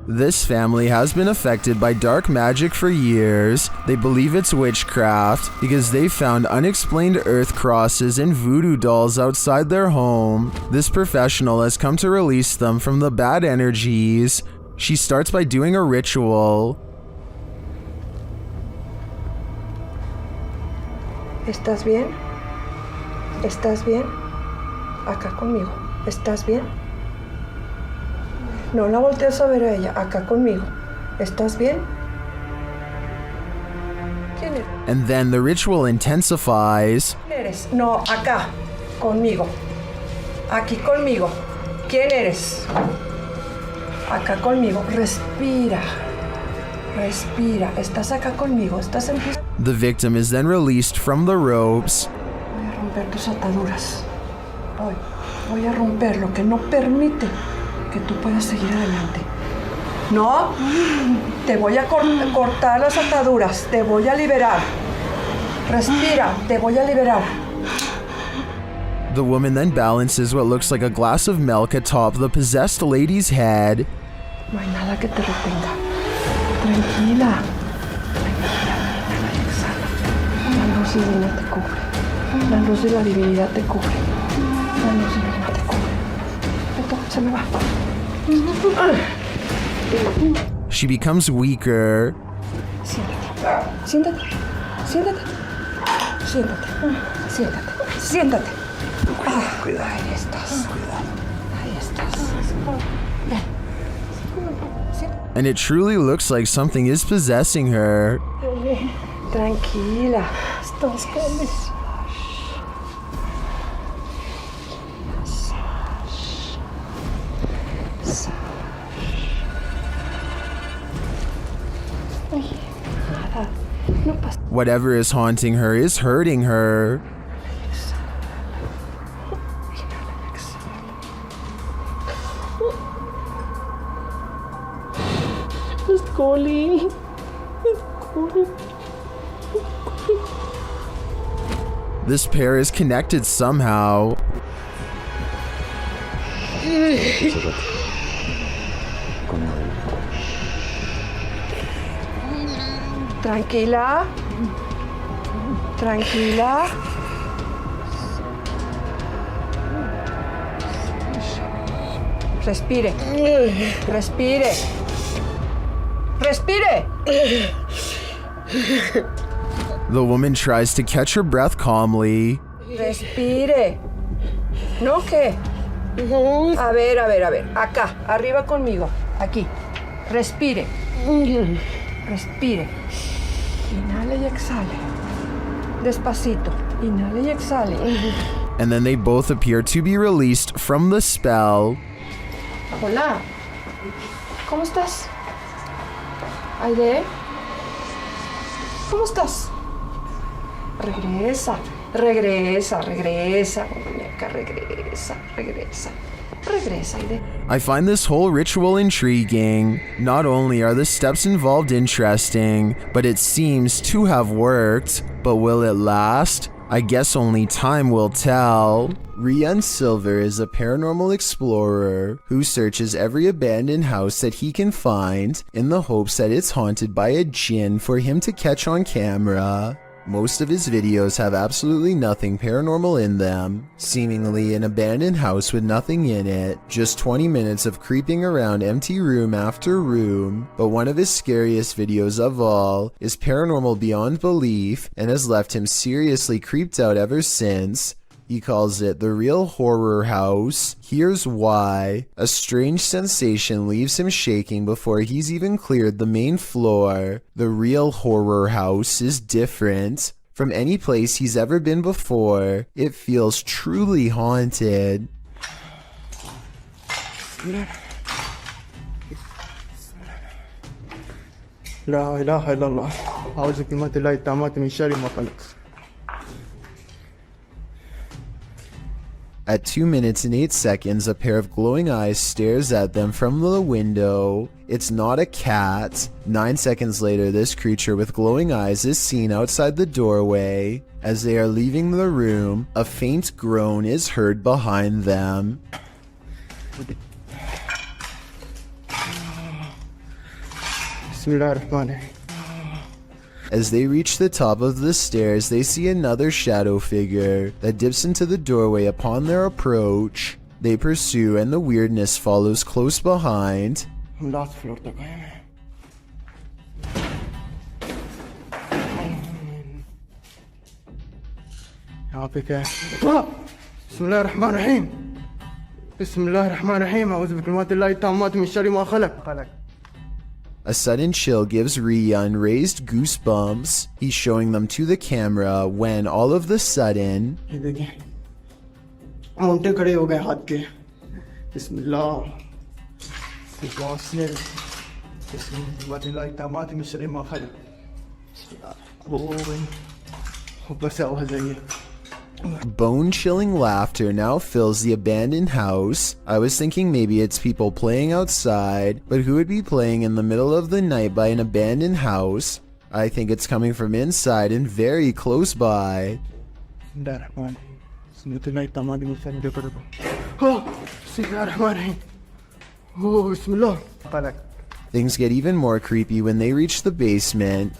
This family has been affected by dark magic for years. They believe it's witchcraft because they found unexplained earth crosses and voodoo dolls outside their home. This professional has come to release them from the bad energies. She starts by doing a ritual. ¿Estás bien? ¿Estás bien? Acá conmigo. ¿Estás bien? No la voltees a ver a ella. Acá conmigo. ¿Estás bien? ¿Quién eres? And then the ritual intensifies. ¿Quién eres? No, acá. Conmigo. Aquí conmigo. ¿Quién eres? Acá conmigo. Respira. Respira. ¿Estás acá conmigo? ¿Estás en pie? The victim is then released from the ropes. Voy a romper tus ataduras. Voy a romper lo que no permite que tú puedas seguir adelante. No, te voy a cortar las ataduras. Te voy a liberar. Respira, te voy a liberar. The woman then balances what looks like a glass of milk atop the possessed lady's head. No hay nada que te retenga. Tranquila. La luz divina te cubre. La luz de la divinidad te cubre. La luz divina te cubre. Esto se me va. She becomes weaker. Siéntate. Siéntate. Siéntate. Siéntate. Siéntate. Siéntate. Cuidado. Ahí estás. Ahí estás. Ven. And it truly looks like something is possessing her. Tranquila. Estás bien. Whatever is haunting her is hurting her. It's calling. This pair is connected somehow. Tranquila. Tranquila. Respire. Respire. Respire. The woman tries to catch her breath calmly. Respire. ¿No qué? A ver. Acá, arriba conmigo. Aquí. Respire. Respire. Inhale y exhale. Despacito. Inhale y exhale. And then they both appear to be released from the spell. Hola. ¿Cómo estás? Aide. ¿Cómo estás? Regresa, muñeca, regresa, Aide. I find this whole ritual intriguing. Not only are the steps involved interesting, but it seems to have worked. But will it last? I guess only time will tell. Rian Silver is a paranormal explorer who searches every abandoned house that he can find in the hopes that it's haunted by a djinn for him to catch on camera. Most of his videos have absolutely nothing paranormal in them, seemingly an abandoned house with nothing in it, just 20 minutes of creeping around empty room after room. But one of his scariest videos of all is paranormal beyond belief and has left him seriously creeped out ever since. He calls it the real horror house. Here's why. A strange sensation leaves him shaking before he's even cleared the main floor. The real horror house is different from any place he's ever been before. It feels truly haunted. La ilaha illallah. A'udhu bikalimatillah tammati min sharri ma khalaq. At 2 minutes and 8 seconds, a pair of glowing eyes stares at them from the window. It's not a cat. 9 seconds later, this creature with glowing eyes is seen outside the doorway. As they are leaving the room, a faint groan is heard behind them. Bismillahirrahmanirrahim. As they reach the top of the stairs, they see another shadow figure that dips into the doorway upon their approach. They pursue and the weirdness follows close behind. हम last floor तक आए हैं यहाँ पे क्या है बिस्मिल्लाहिर्रहमानिर्रहीम बिस्मिल्लाहिर्रहमानिर्रहीम औज़ु बिकलिमातिल्लाहि ताम्माति मिन शर्रि मा खलक. A sudden chill gives Rian raised goosebumps. He's showing them to the camera when all of the sudden, ये देखिए मोंटे खड़े हो गए हाथ के. बिस्मिल्लाह बिस्मिल्लाहिर्रहमानिर्रहीम ताम्माति मिन शर्रि मा खलक. ऊपर से आवाज आई है. bone-chilling laughter now fills the abandoned house. I was thinking maybe it's people playing outside, but who would be playing in the middle of the night by an abandoned house? I think it's coming from inside and very close by. Things get even more creepy when they reach the basement.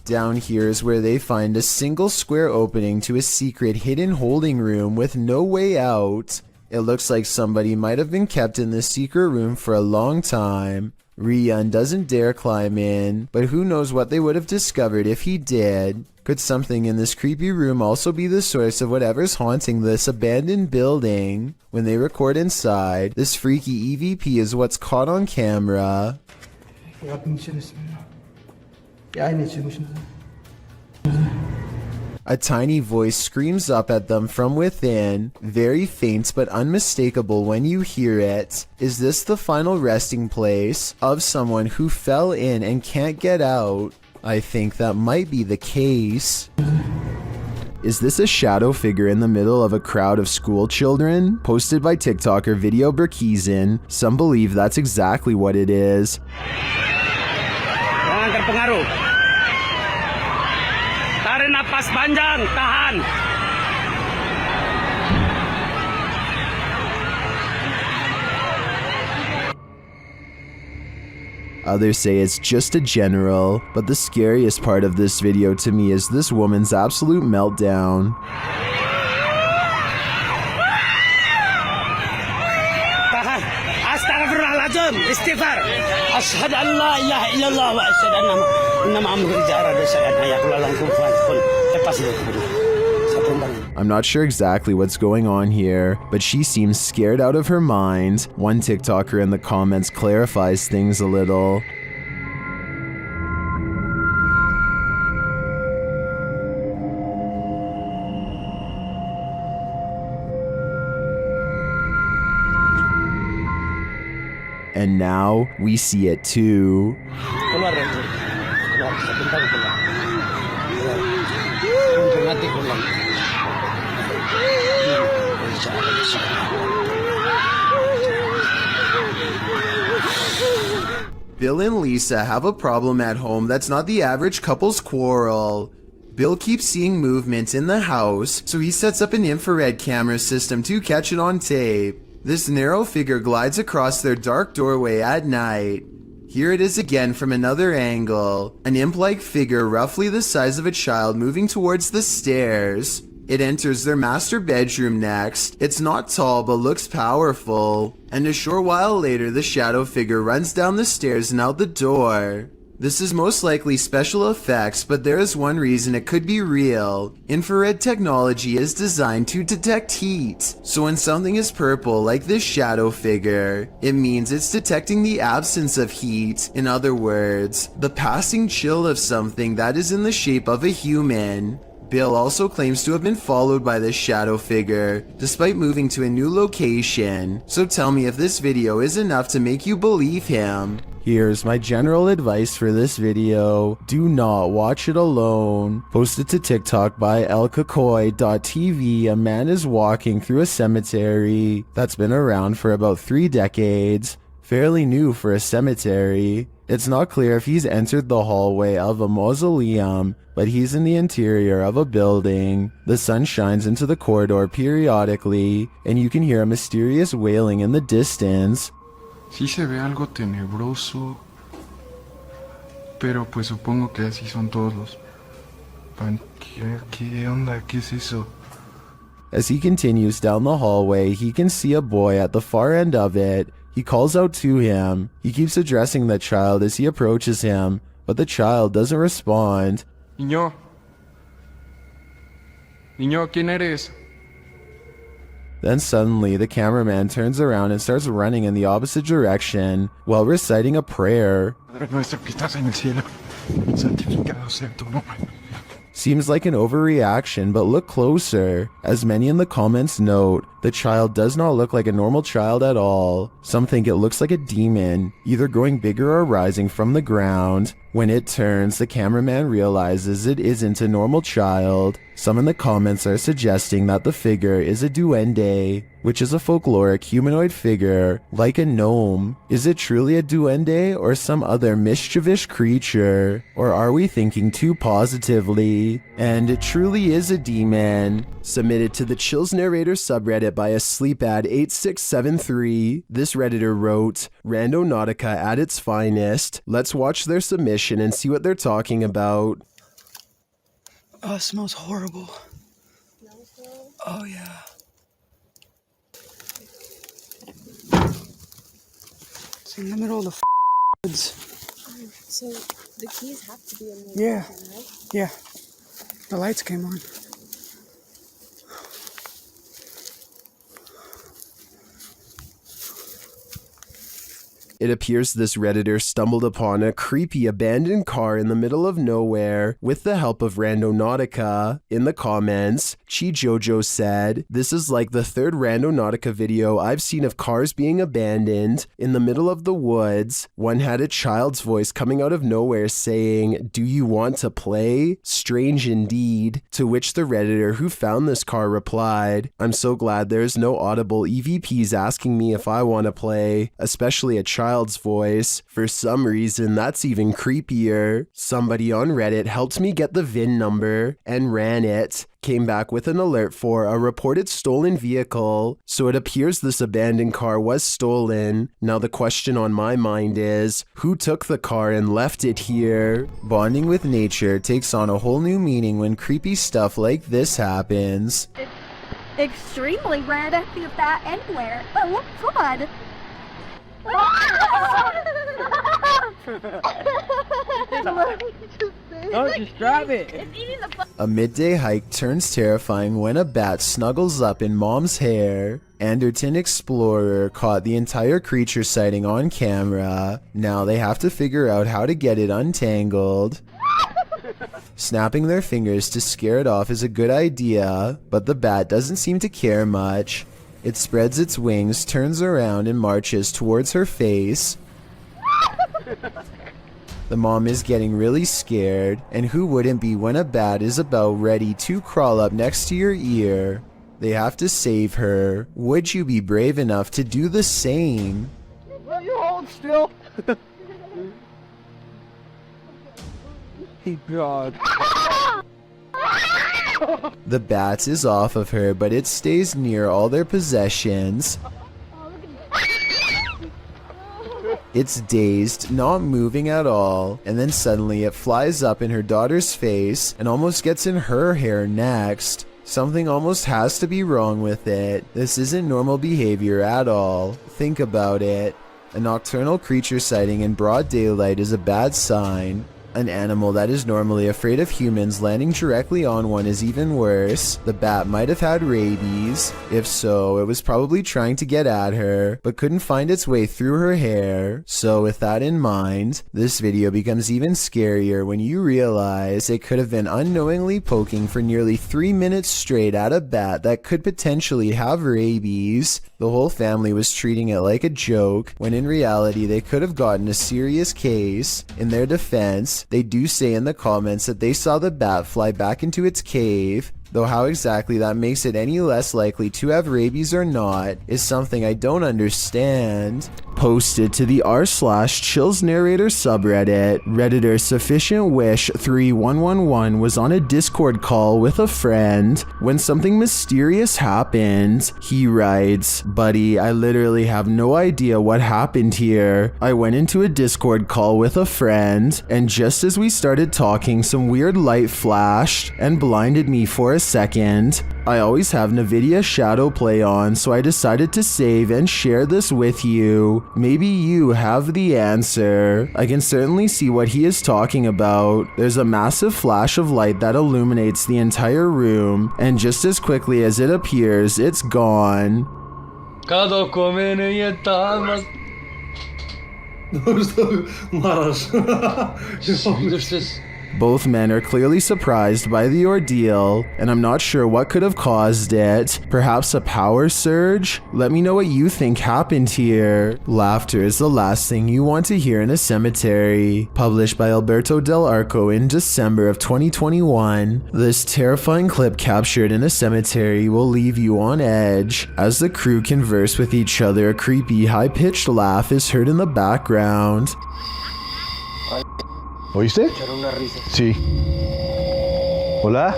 Down here is where they find a single square opening to a secret hidden holding room with no way out. It looks like somebody might have been kept in this secret room for a long time. Rian doesn't dare climb in, but who knows what they would have discovered if he did. Could something in this creepy room also be the source of whatever's haunting this abandoned building? When they record inside, this freaky EVP is what's caught on camera. A tiny voice screams up at them from within, very faint but unmistakable when you hear it. Is this the final resting place of someone who fell in and can't get out? I think that might be the case. Is this a shadow figure in the middle of a crowd of school children? Posted by TikToker Video Berkizin, some believe that's exactly what it is. Jangan terpengaruh. Tarik napas panjang, tahan. Others say it's just a general, but the scariest part of this video to me is this woman's absolute meltdown. Tahan. Astagfirullahaladzim. Istighfar. Ashhadu an la ilaha illallah wa ashhadu anna Muhammadan rasulullah. I'm not sure exactly what's going on here, but she seems scared out of her mind. One TikToker in the comments clarifies things a little. And now we see it too. Bill and Lisa have a problem at home that's not the average couple's quarrel. Bill keeps seeing movement in the house, so he sets up an infrared camera system to catch it on tape. This narrow figure glides across their dark doorway at night. Here it is again from another angle, an imp-like figure roughly the size of a child moving towards the stairs. It enters their master bedroom next. It's not tall but looks powerful. And a short while later, the shadow figure runs down the stairs and out the door. This is most likely special effects, but there is one reason it could be real. Infrared technology is designed to detect heat. So when something is purple like this shadow figure, it means it's detecting the absence of heat. In other words, the passing chill of something that is in the shape of a human. Bill also claims to have been followed by this shadow figure, despite moving to a new location. So tell me if this video is enough to make you believe him. Here's my general advice for this video. Do not watch it alone. Posted to TikTok by elkakoi.tv, a man is walking through a cemetery that's been around for about 3 decades. Fairly new for a cemetery. It's not clear if he's entered the hallway of a mausoleum, but he's in the interior of a building. The sun shines into the corridor periodically, and you can hear a mysterious wailing in the distance. Sí se ve algo tenebroso, pero pues supongo que así son todos los... ¿Qué onda? ¿Qué es eso? As he continues down the hallway, he can see a boy at the far end of it. He calls out to him. He keeps addressing the child as he approaches him, but the child doesn't respond. Niño. Niño, ¿quién eres? Then suddenly, the cameraman turns around and starts running in the opposite direction while reciting a prayer. Padre nuestro que estás en el cielo, santificado sea tu nombre. Seems like an overreaction, but look closer. As many in the comments note, the child does not look like a normal child at all. Some think it looks like a demon, either growing bigger or rising from the ground. When it turns, the cameraman realizes it isn't a normal child. Some in the comments are suggesting that the figure is a duende, which is a folkloric humanoid figure, like a gnome. Is it truly a duende or some other mischievous creature? Or are we thinking too positively? And it truly is a demon. Submitted to the Chills Narrator subreddit by a sleepad8673, this redditor wrote, Randonautica at its finest. Let's watch their submission and see what they're talking about. Oh, it smells horrible. Oh, yeah. It's in the middle of the woods. So the keys have to be in the Yeah. kitchen, right? Yeah. The lights came on. It appears this redditor stumbled upon a creepy abandoned car in the middle of nowhere with the help of Randonautica. In the comments, Chi Jojo said, "This is like the third Randonautica video I've seen of cars being abandoned in the middle of the woods. One had a child's voice coming out of nowhere saying, 'Do you want to play?' Strange indeed." To which the redditor who found this car replied, "I'm so glad there's no audible EVPs asking me if I want to play, especially a child's voice. For some reason, that's even creepier. Somebody on Reddit helped me get the VIN number and ran it. Came back with an alert for a reported stolen vehicle. So it appears this abandoned car was stolen. Now the question on my mind is, who took the car and left it here?" Bonding with nature takes on a whole new meaning when creepy stuff like this happens. Extremely rare to see that anywhere. Oh God! Oh, just grab it. It's eating the A midday hike turns terrifying when a bat snuggles up in mom's hair. Anderton Explorer caught the entire creature sighting on camera. Now they have to figure out how to get it untangled. Snapping their fingers to scare it off is a good idea, but the bat doesn't seem to care much. It spreads its wings, turns around, and marches towards her face. The mom is getting really scared, and who wouldn't be when a bat is about ready to crawl up next to your ear? They have to save her. Would you be brave enough to do the same? Will you hold still? Hey, God. The bat is off of her, but it stays near all their possessions. It's dazed, not moving at all, and then suddenly it flies up in her daughter's face and almost gets in her hair next. Something almost has to be wrong with it. This isn't normal behavior at all. Think about it. A nocturnal creature sighting in broad daylight is a bad sign. An animal that is normally afraid of humans landing directly on one is even worse. The bat might have had rabies. If so, it was probably trying to get at her, but couldn't find its way through her hair. So with that in mind, this video becomes even scarier when you realize it could have been unknowingly poking for nearly 3 minutes straight at a bat that could potentially have rabies. The whole family was treating it like a joke, when in reality they could have gotten a serious case. In their defense, they do say in the comments that they saw the bat fly back into its cave, though how exactly that makes it any less likely to have rabies or not is something I don't understand. Posted to the r/chills narrator subreddit, Redditor Sufficient Wish 3111 was on a Discord call with a friend when something mysterious happened. He writes, "Buddy, I literally have no idea what happened here. I went into a Discord call with a friend, and just as we started talking, some weird light flashed and blinded me for a second. I always have NVIDIA Shadow Play on, so I decided to save and share this with you. Maybe you have the answer." I can certainly see what he is talking about. There's a massive flash of light that illuminates the entire room, and just as quickly as it appears, it's gone. Both men are clearly surprised by the ordeal, and I'm not sure what could have caused it. Perhaps a power surge? Let me know what you think happened here. Laughter is the last thing you want to hear in a cemetery. Published by Alberto Del Arco in December of 2021, this terrifying clip captured in a cemetery will leave you on edge. As the crew converse with each other, a creepy, high-pitched laugh is heard in the background. ¿Oíste? Sí. Hola?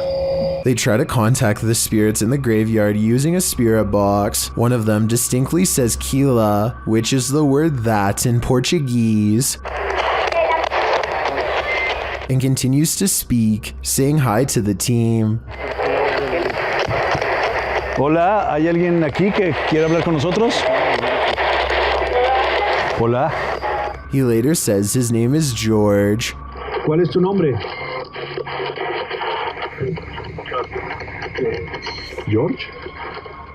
They try to contact the spirits in the graveyard using a spirit box. One of them distinctly says Kila, which is the word that in Portuguese, and continues to speak, saying hi to the team. Hola, ¿hay alguien aquí que quiere hablar con nosotros? Hola. He later says his name is George. ¿Cuál es tu nombre? George?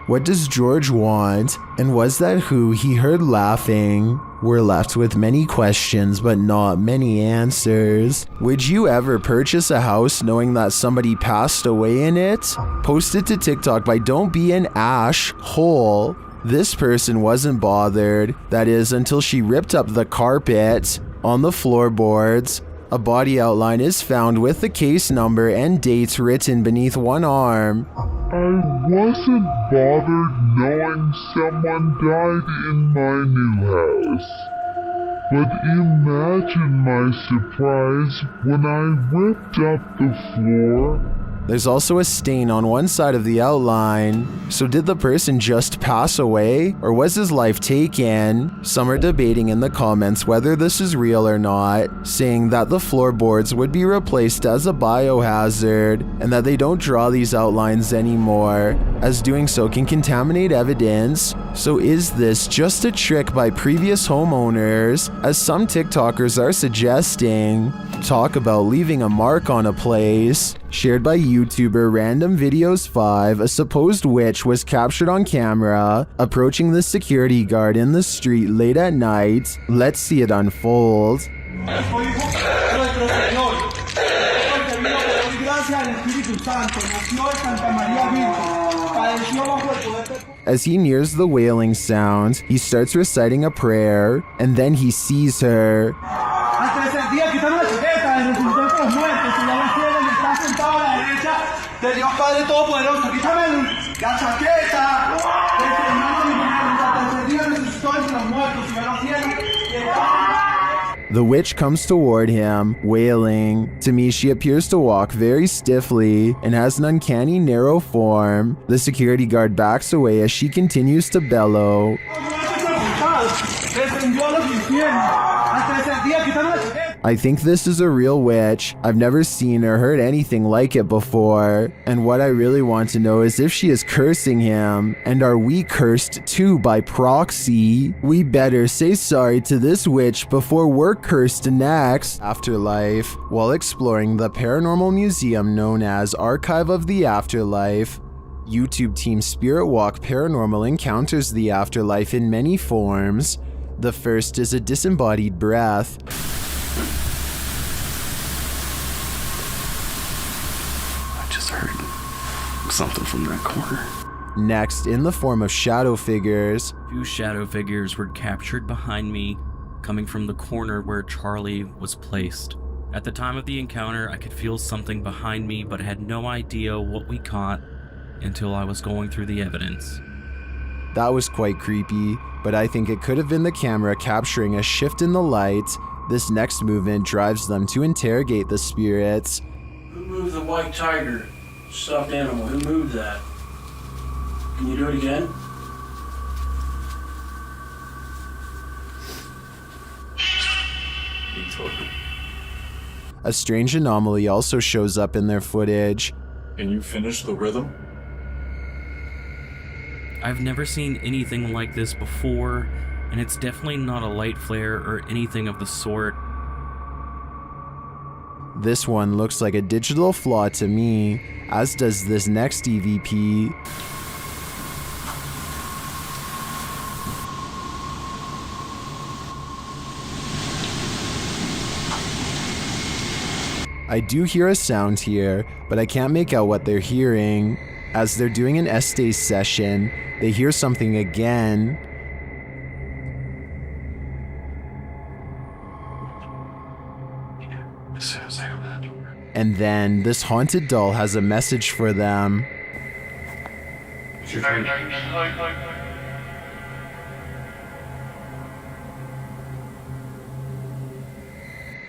What does George want? And was that who he heard laughing? We're left with many questions, but not many answers. Would you ever purchase a house knowing that somebody passed away in it? Posted to TikTok by Don't Be an Ash Hole. This person wasn't bothered, that is, until she ripped up the carpet. On the floorboards, a body outline is found with the case number and dates written beneath one arm. I wasn't bothered knowing someone died in my new house. But imagine my surprise when I ripped up the floor. There's also a stain on one side of the outline. So did the person just pass away, or was his life taken? Some are debating in the comments whether this is real or not, saying that the floorboards would be replaced as a biohazard, and that they don't draw these outlines anymore, as doing so can contaminate evidence. So is this just a trick by previous homeowners, as some TikTokers are suggesting? Talk about leaving a mark on a place. Shared by YouTuber Random Videos 5, a supposed witch was captured on camera approaching the security guard in the street late at night. Let's see it unfold. As he nears the wailing sound, he starts reciting a prayer, and then he sees her. Dios Padre Todopoderoso, quítame la chaqueta. Dios resucitó entre los muertos y me los cielos. The witch comes toward him, wailing. To me, she appears to walk very stiffly and has an uncanny narrow form. The security guard backs away as she continues to bellow. I think this is a real witch. I've never seen or heard anything like it before. And what I really want to know is if she is cursing him. And are we cursed too by proxy? We better say sorry to this witch before we're cursed next. Afterlife. While exploring the paranormal museum known as Archive of the Afterlife, YouTube team Spirit Walk Paranormal encounters the afterlife in many forms. The first is a disembodied breath. I just heard something from that corner. Next, in the form of shadow figures. 2 shadow figures were captured behind me, coming from the corner where Charlie was placed. At the time of the encounter, I could feel something behind me, but I had no idea what we caught until I was going through the evidence. That was quite creepy, but I think it could have been the camera capturing a shift in the light. This next movement drives them to interrogate the spirits. Who moved the white tiger? Stuffed animal. Who moved that? Can you do it again? A strange anomaly also shows up in their footage. Can you finish the rhythm? I've never seen anything like this before, and it's definitely not a light flare or anything of the sort. This one looks like a digital flaw to me, as does this next EVP. I do hear a sound here, but I can't make out what they're hearing. As they're doing an Estee session, they hear something again. And then this haunted doll has a message for them.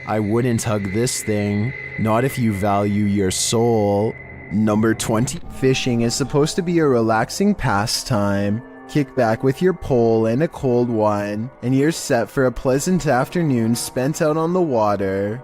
I wouldn't hug this thing, not if you value your soul. Number 20. Fishing is supposed to be a relaxing pastime. Kick back with your pole and a cold one, and you're set for a pleasant afternoon spent out on the water.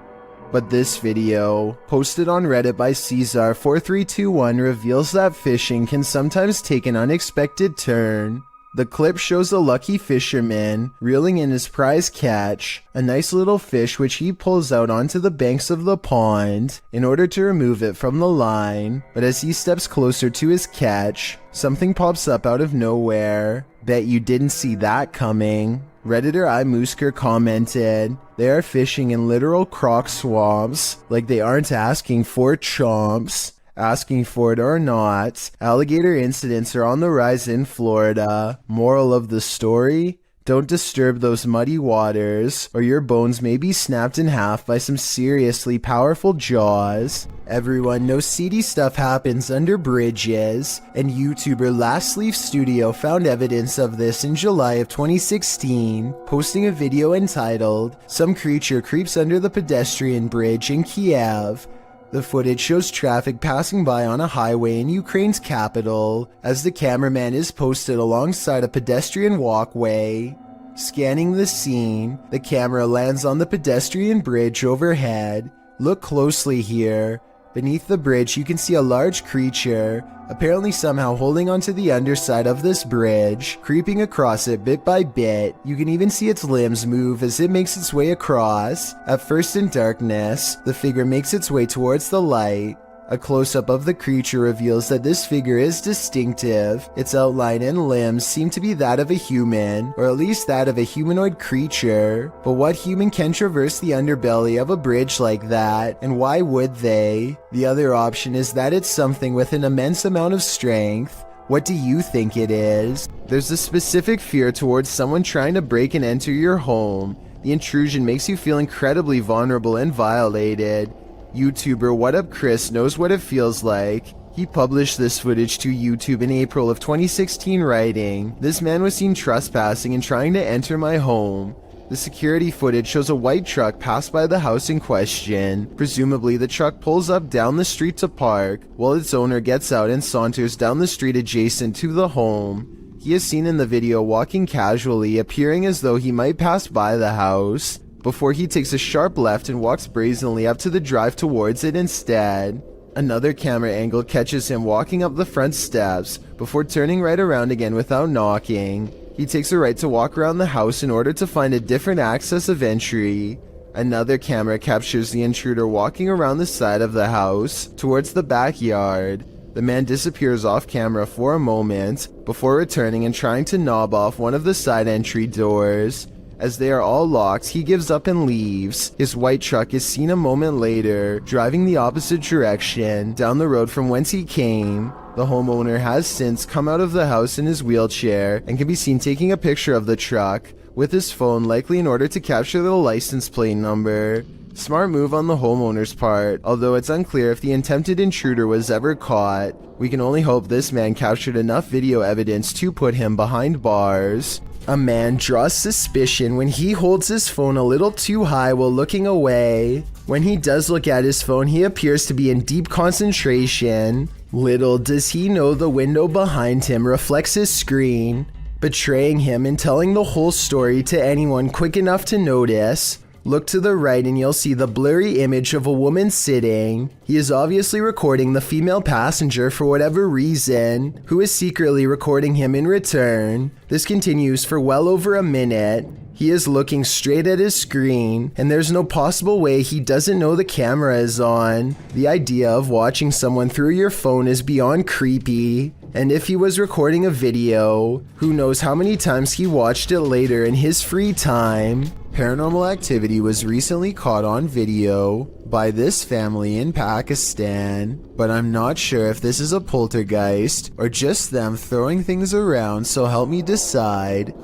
But this video, posted on Reddit by Caesar4321, reveals that fishing can sometimes take an unexpected turn. The clip shows a lucky fisherman reeling in his prize catch, a nice little fish which he pulls out onto the banks of the pond in order to remove it from the line. But as he steps closer to his catch, something pops up out of nowhere. Bet you didn't see that coming. Redditor iMoosker commented, "They are fishing in literal croc swamps, like they aren't asking for chomps." Asking for it or not, alligator incidents are on the rise in Florida. Moral of the story? Don't disturb those muddy waters, or your bones may be snapped in half by some seriously powerful jaws. Everyone knows seedy stuff happens under bridges, and YouTuber Last Leaf Studio found evidence of this in July of 2016, posting a video entitled, "Some Creature Creeps Under the Pedestrian Bridge in Kiev." The footage shows traffic passing by on a highway in Ukraine's capital, as the cameraman is posted alongside a pedestrian walkway. Scanning the scene, the camera lands on the pedestrian bridge overhead. Look closely here. Beneath the bridge you can see a large creature, apparently somehow holding onto the underside of this bridge, creeping across it bit by bit. You can even see its limbs move as it makes its way across. At first in darkness, the figure makes its way towards the light. A close-up of the creature reveals that this figure is distinctive. Its outline and limbs seem to be that of a human, or at least that of a humanoid creature. But what human can traverse the underbelly of a bridge like that, and why would they? The other option is that it's something with an immense amount of strength. What do you think it is? There's a specific fear towards someone trying to break and enter your home. The intrusion makes you feel incredibly vulnerable and violated. YouTuber What Up Chris knows what it feels like. He published this footage to YouTube in April of 2016 writing, "This man was seen trespassing and trying to enter my home." The security footage shows a white truck pass by the house in question. Presumably the truck pulls up down the street to park, while its owner gets out and saunters down the street adjacent to the home. He is seen in the video walking casually, appearing as though he might pass by the house, before he takes a sharp left and walks brazenly up to the drive towards it instead. Another camera angle catches him walking up the front steps, before turning right around again without knocking. He takes a right to walk around the house in order to find a different access of entry. Another camera captures the intruder walking around the side of the house, towards the backyard. The man disappears off camera for a moment, before returning and trying to knob off one of the side entry doors. As they are all locked, he gives up and leaves. His white truck is seen a moment later, driving the opposite direction, down the road from whence he came. The homeowner has since come out of the house in his wheelchair, and can be seen taking a picture of the truck, with his phone, likely in order to capture the license plate number. Smart move on the homeowner's part, although it's unclear if the attempted intruder was ever caught. We can only hope this man captured enough video evidence to put him behind bars. A man draws suspicion when he holds his phone a little too high while looking away. When he does look at his phone, he appears to be in deep concentration. Little does he know the window behind him reflects his screen, betraying him and telling the whole story to anyone quick enough to notice. Look to the right and you'll see the blurry image of a woman sitting. He is obviously recording the female passenger for whatever reason, who is secretly recording him in return. This continues for well over a minute. He is looking straight at his screen, and there's no possible way he doesn't know the camera is on. The idea of watching someone through your phone is beyond creepy. And if he was recording a video, who knows how many times he watched it later in his free time. Paranormal activity was recently caught on video by this family in Pakistan, but I'm not sure if this is a poltergeist or just them throwing things around, so help me decide.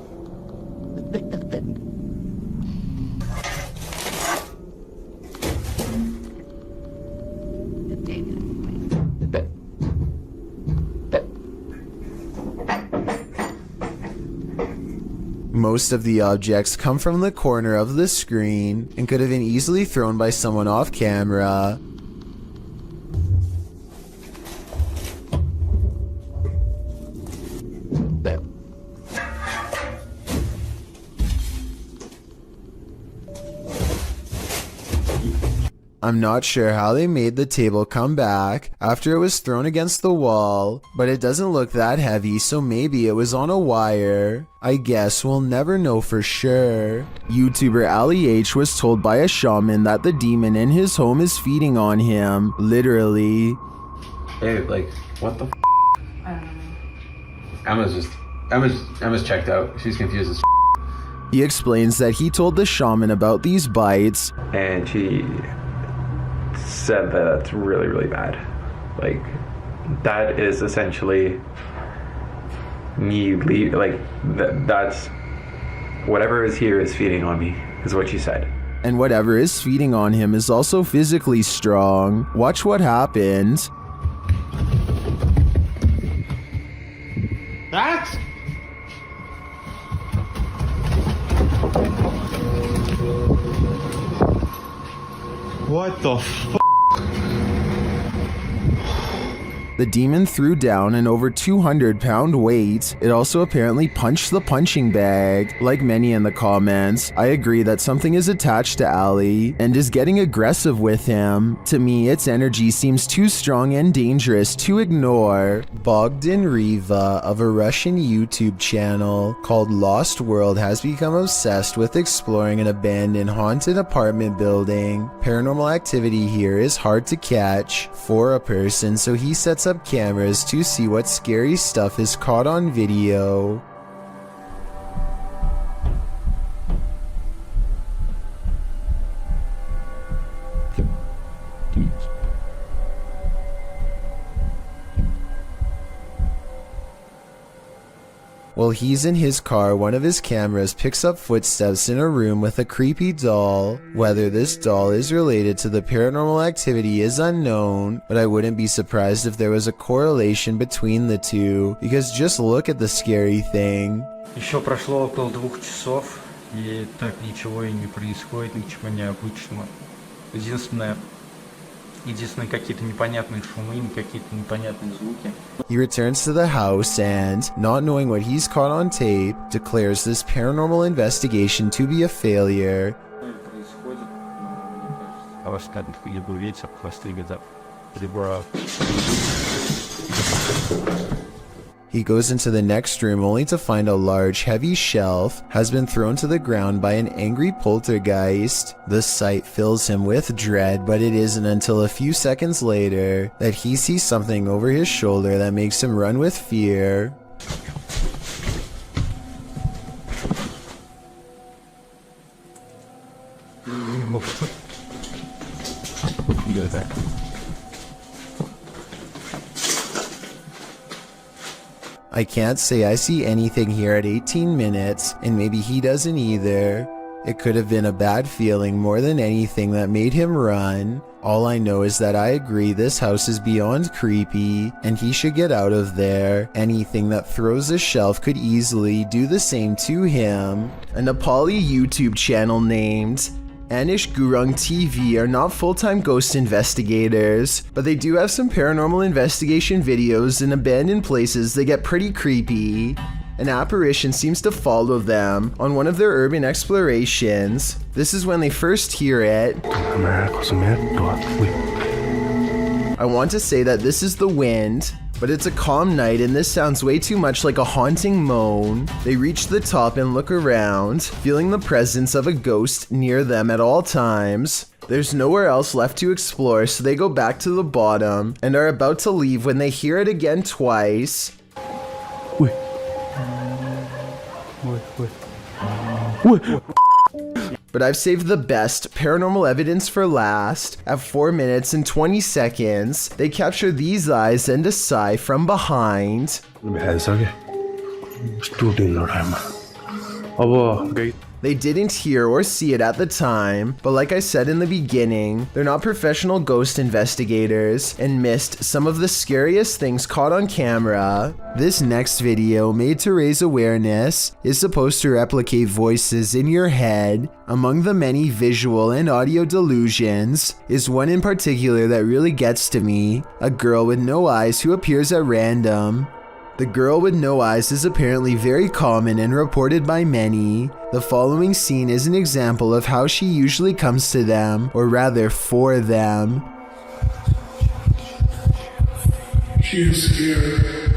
Most of the objects come from the corner of the screen and could have been easily thrown by someone off camera. I'm not sure how they made the table come back after it was thrown against the wall, but it doesn't look that heavy, so maybe it was on a wire. I guess we'll never know for sure. YouTuber Ali H was told by a shaman that the demon in his home is feeding on him, literally. Hey, like, what the f? I don't know. Emma's checked out. She's confused as f. He explains that he told the shaman about these bites, and she said that that's really, really bad. Like, that is essentially me that's whatever is here is feeding on me, is what she said. And whatever is feeding on him is also physically strong. Watch what happens. That's... What the f***? The demon threw down an over 200-pound weight. It also apparently punched the punching bag. Like many in the comments, I agree that something is attached to Ali and is getting aggressive with him. To me, its energy seems too strong and dangerous to ignore. Bogdan Riva of a Russian YouTube channel called Lost World has become obsessed with exploring an abandoned haunted apartment building. Paranormal activity here is hard to catch for a person, so he sets up cameras to see what scary stuff is caught on video. While he's in his car, one of his cameras picks up footsteps in a room with a creepy doll. Whether this doll is related to the paranormal activity is unknown, but I wouldn't be surprised if there was a correlation between the two, because just look at the scary thing. Еще прошло около 2 часов, и так ничего и не происходит, ничего необычного. Единственное, какие-то непонятные шумы, какие-то непонятные звуки. He returns to the house and, not knowing what he's caught on tape, declares this paranormal investigation to be a failure. He goes into the next room only to find a large, heavy shelf has been thrown to the ground by an angry poltergeist. The sight fills him with dread, but it isn't until a few seconds later that he sees something over his shoulder that makes him run with fear. Go there. I can't say I see anything here at 18 minutes, and maybe he doesn't either. It could have been a bad feeling more than anything that made him run. All I know is that I agree this house is beyond creepy and he should get out of there. Anything that throws a shelf could easily do the same to him. A Nepali YouTube channel named Anish Gurung TV are not full-time ghost investigators, but they do have some paranormal investigation videos in abandoned places that get pretty creepy. An apparition seems to follow them on one of their urban explorations. This is when they first hear it. I want to say that this is the wind, but it's a calm night and this sounds way too much like a haunting moan. They reach the top and look around, feeling the presence of a ghost near them at all times. There's nowhere else left to explore, so they go back to the bottom and are about to leave when they hear it again twice. But I've saved the best paranormal evidence for last. At 4 minutes and 20 seconds, they capture these eyes and a sigh from behind. They didn't hear or see it at the time, but like I said in the beginning, they're not professional ghost investigators and missed some of the scariest things caught on camera. This next video, made to raise awareness, is supposed to replicate voices in your head. Among the many visual and audio delusions is one in particular that really gets to me, a girl with no eyes who appears at random. The girl with no eyes is apparently very common and reported by many. The following scene is an example of how she usually comes to them, or rather for them. She is scared.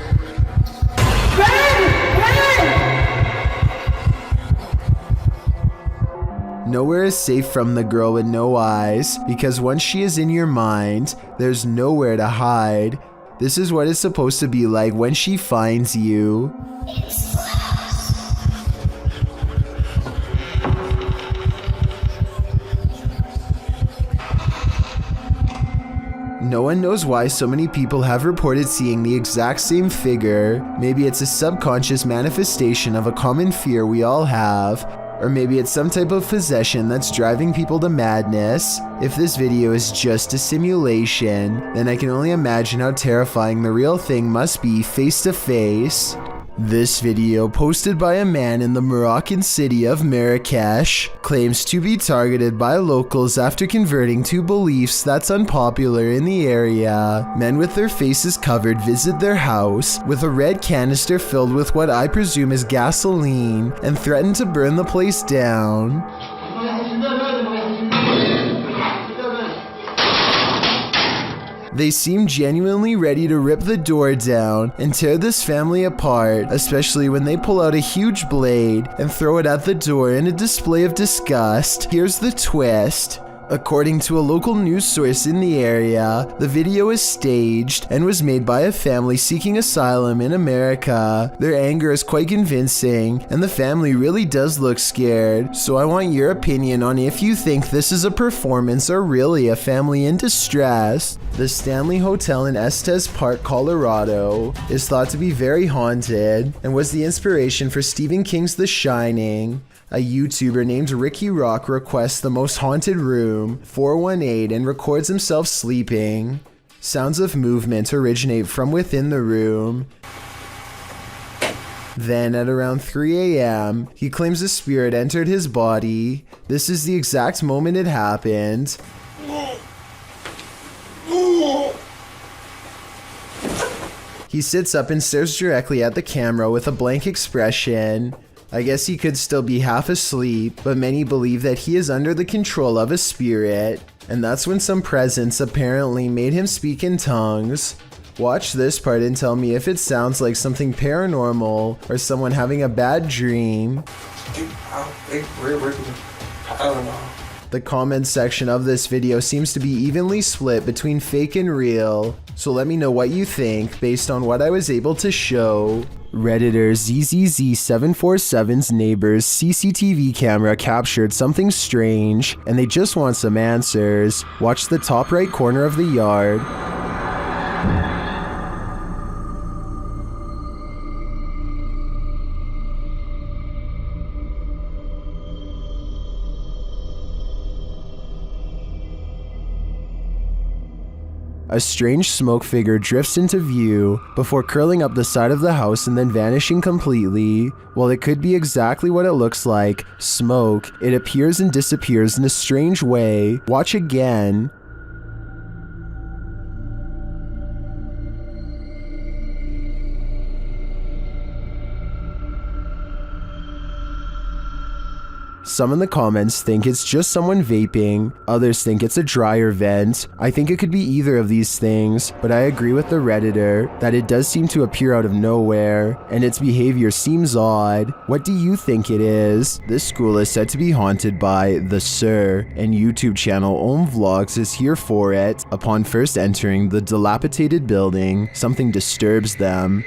Nowhere is safe from the girl with no eyes, because once she is in your mind, there's nowhere to hide. This is what it's supposed to be like when she finds you. No one knows why so many people have reported seeing the exact same figure. Maybe it's a subconscious manifestation of a common fear we all have, or maybe it's some type of possession that's driving people to madness. If this video is just a simulation, then I can only imagine how terrifying the real thing must be face to face. This video, posted by a man in the Moroccan city of Marrakesh, claims to be targeted by locals after converting to beliefs that's unpopular in the area. Men with their faces covered visit their house with a red canister filled with what I presume is gasoline and threaten to burn the place down. They seem genuinely ready to rip the door down and tear this family apart, especially when they pull out a huge blade and throw it at the door in a display of disgust. Here's the twist. According to a local news source in the area, the video is staged and was made by a family seeking asylum in America. Their anger is quite convincing, and the family really does look scared. So I want your opinion on if you think this is a performance or really a family in distress. The Stanley Hotel in Estes Park, Colorado, is thought to be very haunted and was the inspiration for Stephen King's The Shining. A YouTuber named Ricky Rock requests the most haunted room, 418, and records himself sleeping. Sounds of movement originate from within the room. Then, at around 3 a.m., he claims a spirit entered his body. This is the exact moment it happened. He sits up and stares directly at the camera with a blank expression. I guess he could still be half asleep, but many believe that he is under the control of a spirit, and that's when some presence apparently made him speak in tongues. Watch this part and tell me if it sounds like something paranormal or someone having a bad dream. I don't know. The comments section of this video seems to be evenly split between fake and real, so let me know what you think based on what I was able to show. Redditor ZZZ747's neighbor's CCTV camera captured something strange, and they just want some answers. Watch the top right corner of the yard. a strange smoke figure drifts into view before curling up the side of the house and then vanishing completely. While it could be exactly what it looks like, smoke, it appears and disappears in a strange way. Watch again. Some in the comments think it's just someone vaping, others think it's a dryer vent. I think it could be either of these things, but I agree with the Redditor that it does seem to appear out of nowhere, and its behavior seems odd. What do you think it is? This school is said to be haunted by the Sir, and YouTube channel Om Vlogs is here for it. Upon first entering the dilapidated building, something disturbs them.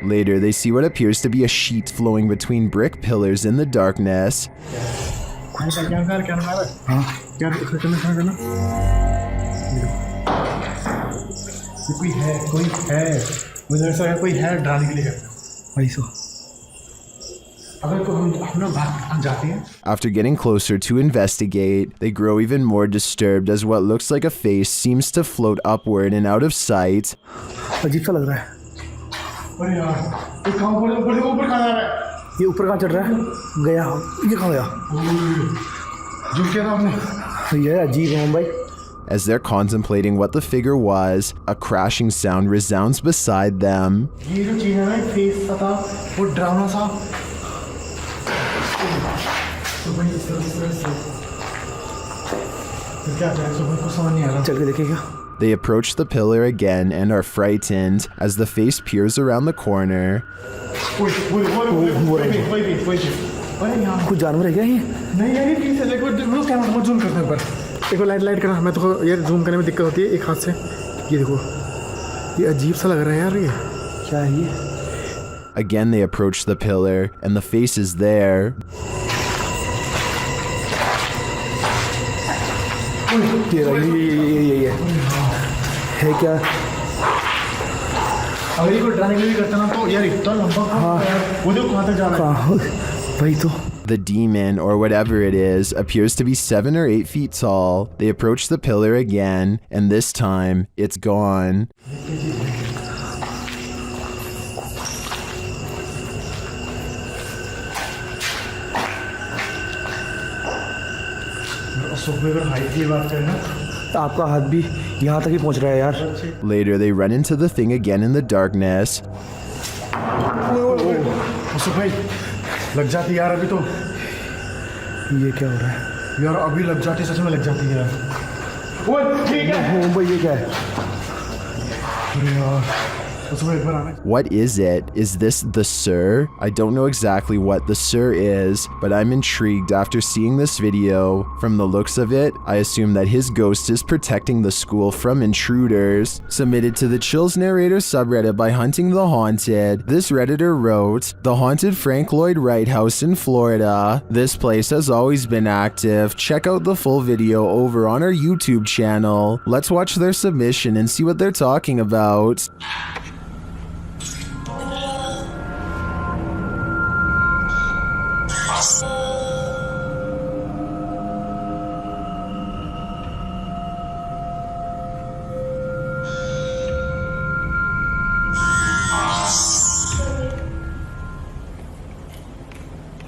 Later, they see what appears to be a sheet flowing between brick pillars in the darkness. After getting closer to investigate, they grow even more disturbed as what looks like a face seems to float upward and out of sight. As they're contemplating what the figure was, a crashing sound resounds beside them. They approach the pillar again and are frightened as the face peers around the corner. Again they approach the pillar and the face is there. The demon, or whatever it is, appears to be 7 or 8 feet tall. They approach the pillar again, and this time, it's gone. Later, they run into the thing again in the darkness. लग जाती यार अभी तो ये क्या हो रहा है यार अभी लग जाती सच में लग जाती है यार ओए ठीक है भाई ये क्या है अरे यार What is it? Is this the Sir? I don't know exactly what the Sir is, but I'm intrigued after seeing this video. From the looks of it, I assume that his ghost is protecting the school from intruders. Submitted to the Chills Narrator subreddit by Hunting the Haunted, this Redditor wrote, "The haunted Frank Lloyd Wright house in Florida. This place has always been active. Check out the full video over on our YouTube channel." Let's watch their submission and see what they're talking about.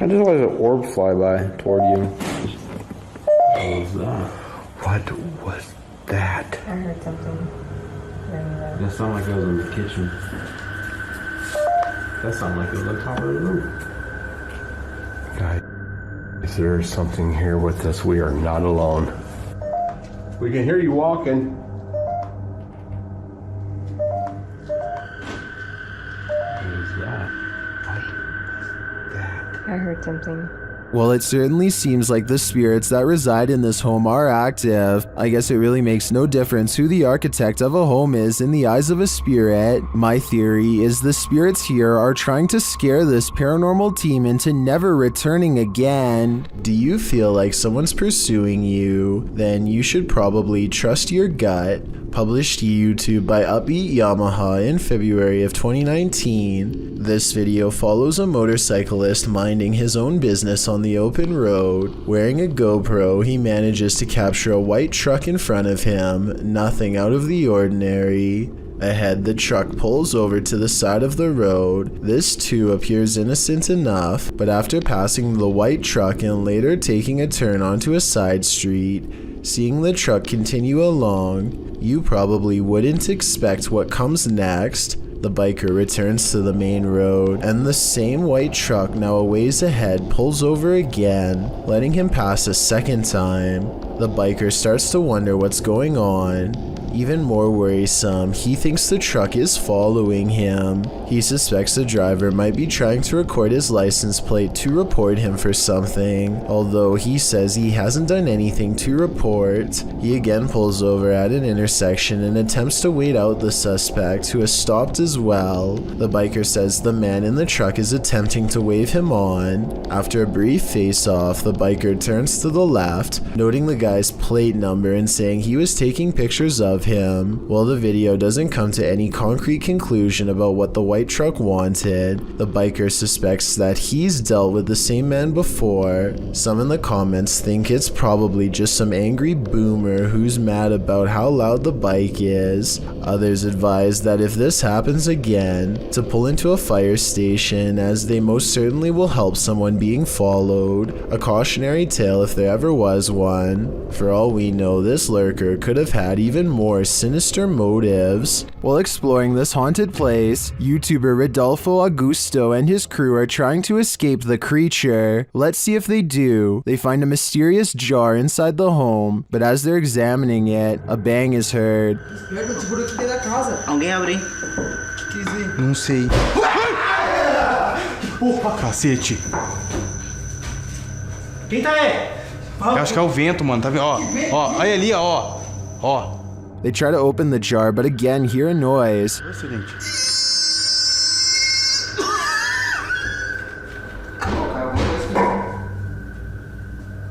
I just watched an orb fly by toward you. What was that? What was that? I heard something. That sounded like it was in the kitchen. That sounded like it was on top of the roof. Guys, if there is something here with us, we are not alone. We can hear you walking. What is that? I heard something. Well, it certainly seems like the spirits that reside in this home are active. I guess it really makes no difference who the architect of a home is in the eyes of a spirit. My theory is the spirits here are trying to scare this paranormal team into never returning again. Do you feel like someone's pursuing you? Then you should probably trust your gut. Published to YouTube by Upbeat Yamaha in February of 2019. This video follows a motorcyclist minding his own business on the open road. Wearing a GoPro, he manages to capture a white truck in front of him, nothing out of the ordinary. Ahead, the truck pulls over to the side of the road. This too appears innocent enough, but after passing the white truck and later taking a turn onto a side street, seeing the truck continue along, you probably wouldn't expect what comes next. The biker returns to the main road, and the same white truck now a ways ahead pulls over again, letting him pass a second time. The biker starts to wonder what's going on. Even more worrisome, he thinks the truck is following him. He suspects the driver might be trying to record his license plate to report him for something. Although he says he hasn't done anything to report, he again pulls over at an intersection and attempts to wait out the suspect, who has stopped as well. The biker says the man in the truck is attempting to wave him on. After a brief face-off, the biker turns to the left, noting the guy's plate number and saying he was taking pictures of him. While the video doesn't come to any concrete conclusion about what the white truck wanted, the biker suspects that he's dealt with the same man before. Some in the comments think it's probably just some angry boomer who's mad about how loud the bike is. Others advise that if this happens again, to pull into a fire station, as they most certainly will help someone being followed. A cautionary tale if there ever was one. For all we know, this lurker could have had even more sinister motives. While exploring this haunted place, YouTuber Rodolfo Augusto and his crew are trying to escape the creature. Let's see if they do. They find a mysterious jar inside the home, but as they're examining it, a bang is heard. Alguém abre? Não sei. Opa, cacete. Quem tá aí? Eu acho que é o vento, mano. Tá vendo? Ó, olha ali, ó. They try to open the jar, but again hear a noise.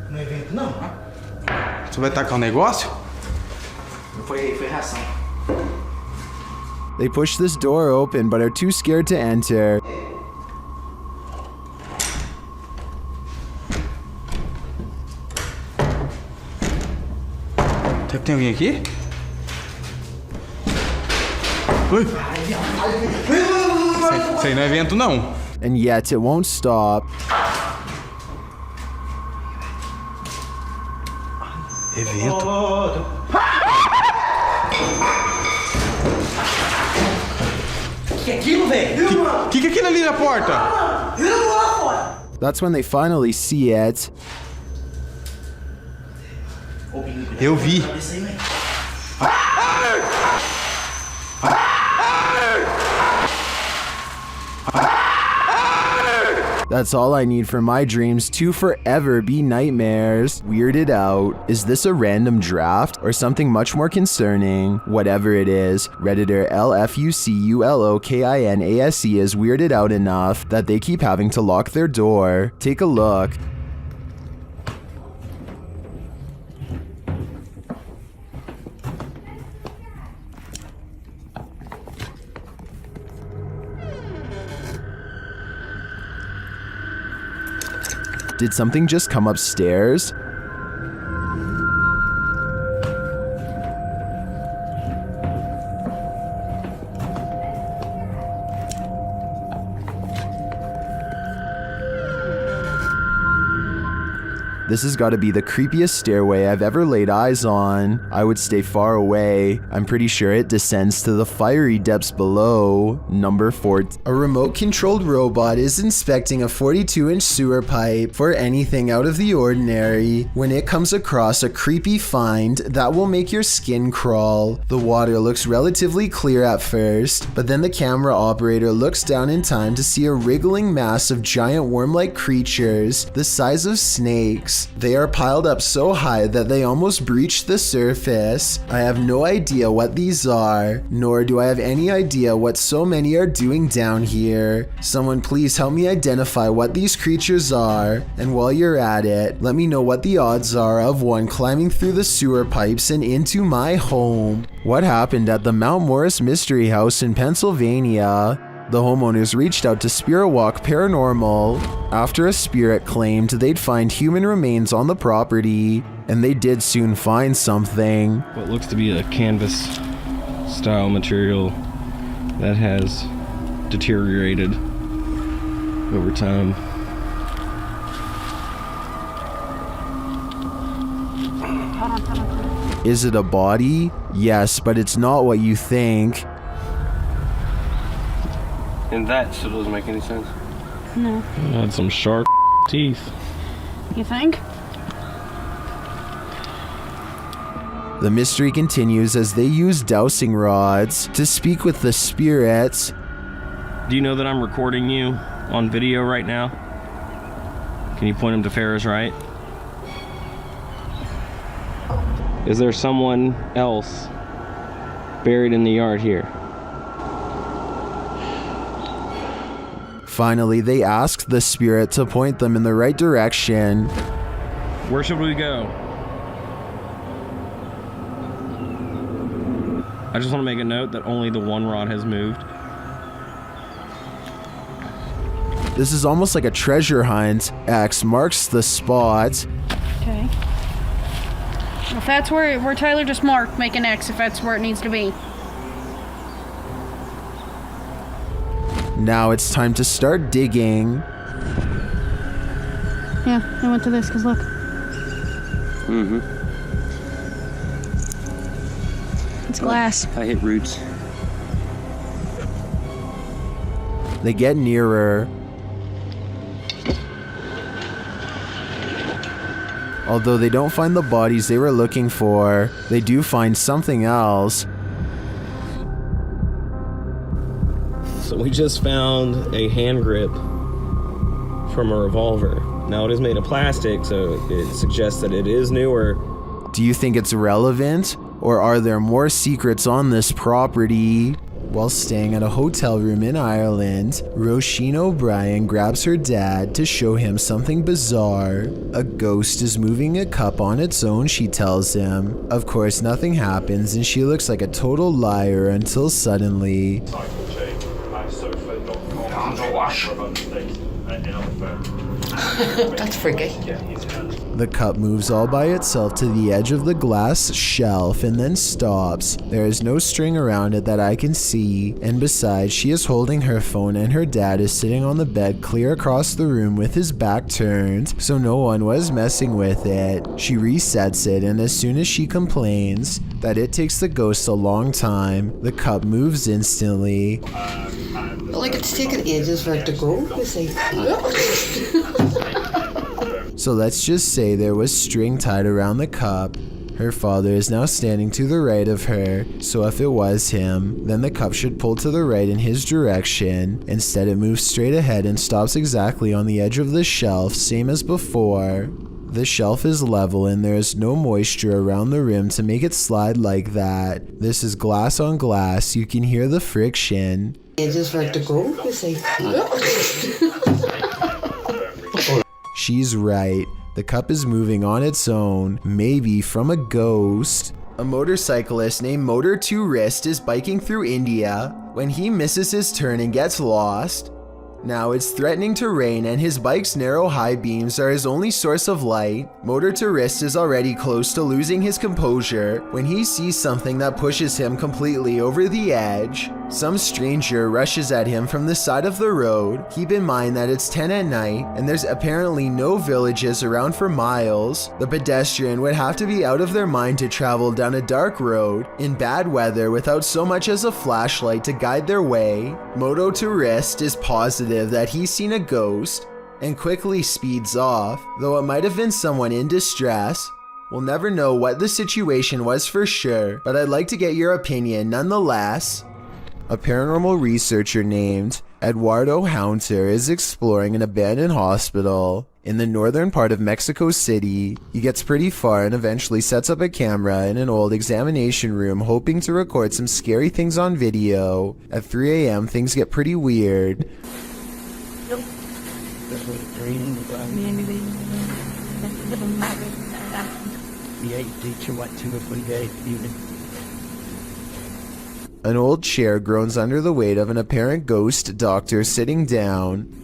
Não é vento, não. Você vai tacar um negócio? Foi reação. They push this door open, but are too scared to enter. Será que tem alguém aqui? Ui. Isso aí não é vento, não. And yet it won't stop. É vento. Que é aquilo, velho? Que é aquilo ali na porta? That's when they finally see it. Eu vi. That's all I need for my dreams to forever be nightmares. Weirded out. Is this a random draft or something much more concerning? Whatever it is, Redditor LFUCULOKINASE is weirded out enough that they keep having to lock their door. Take a look. Did something just come upstairs? This has got to be the creepiest stairway I've ever laid eyes on. I would stay far away. I'm pretty sure it descends to the fiery depths below. Number 4. A remote-controlled robot is inspecting a 42-inch sewer pipe for anything out of the ordinary when it comes across a creepy find that will make your skin crawl. The water looks relatively clear at first, but then the camera operator looks down in time to see a wriggling mass of giant worm-like creatures the size of snakes. They are piled up so high that they almost breach the surface. I have no idea what these are, nor do I have any idea what so many are doing down here. Someone please help me identify what these creatures are, and while you're at it, let me know what the odds are of one climbing through the sewer pipes and into my home. What happened at the Mount Morris Mystery House in Pennsylvania? The homeowners reached out to Spirit Walk Paranormal after a spirit claimed they'd find human remains on the property, and they did soon find something. What looks to be a canvas style material that has deteriorated over time. Is it a body? Yes, but it's not what you think. And that still doesn't make any sense. No. It had some sharp teeth. You think? The mystery continues as they use dowsing rods to speak with the spirits. Do you know that I'm recording you on video right now? Can you point them to Farrah's right? Is there someone else buried in the yard here? Finally, they asked the spirit to point them in the right direction. Where should we go? I just want to make a note that only the one rod has moved. This is almost like a treasure hunt. X marks the spot. Okay. If that's where Tyler just marked, make an X if that's where it needs to be. Now it's time to start digging. Yeah, I went to this because look. Mm-hmm. It's glass. I hit roots. They get nearer. Although they don't find the bodies they were looking for, they do find something else. So we just found a hand grip from a revolver. Now it is made of plastic, so it suggests that it is newer. Do you think it's relevant? Or are there more secrets on this property? While staying at a hotel room in Ireland, Roisin O'Brien grabs her dad to show him something bizarre. A ghost is moving a cup on its own, she tells him. Of course, nothing happens and she looks like a total liar until suddenly... That's freaky. The cup moves all by itself to the edge of the glass shelf and then stops. There is no string around it that I can see, and besides, she is holding her phone and her dad is sitting on the bed clear across the room with his back turned, so no one was messing with it. She resets it, and as soon as she complains that it takes the ghost a long time, the cup moves instantly. Like it's taken ages for it to go, you see. So let's just say there was string tied around the cup. Her father is now standing to the right of her, so if it was him, then the cup should pull to the right in his direction. Instead it moves straight ahead and stops exactly on the edge of the shelf, same as before. The shelf is level and there is no moisture around the rim to make it slide like that. This is glass on glass, you can hear the friction. Ages for it to go, you see. She's right. The cup is moving on its own, maybe from a ghost. A motorcyclist named Motor 2 Wrist is biking through India when he misses his turn and gets lost. Now it's threatening to rain and his bike's narrow high beams are his only source of light. Motor 2 Wrist is already close to losing his composure when he sees something that pushes him completely over the edge. Some stranger rushes at him from the side of the road. Keep in mind that it's 10 at night and there's apparently no villages around for miles. The pedestrian would have to be out of their mind to travel down a dark road in bad weather without so much as a flashlight to guide their way. Moto Tourist is positive that he's seen a ghost and quickly speeds off, though it might have been someone in distress. We'll never know what the situation was for sure, but I'd like to get your opinion nonetheless. A paranormal researcher named Eduardo Haunter is exploring an abandoned hospital in the northern part of Mexico City. He gets pretty far and eventually sets up a camera in an old examination room, hoping to record some scary things on video. At 3 a.m. things get pretty weird. An old chair groans under the weight of an apparent ghost doctor sitting down.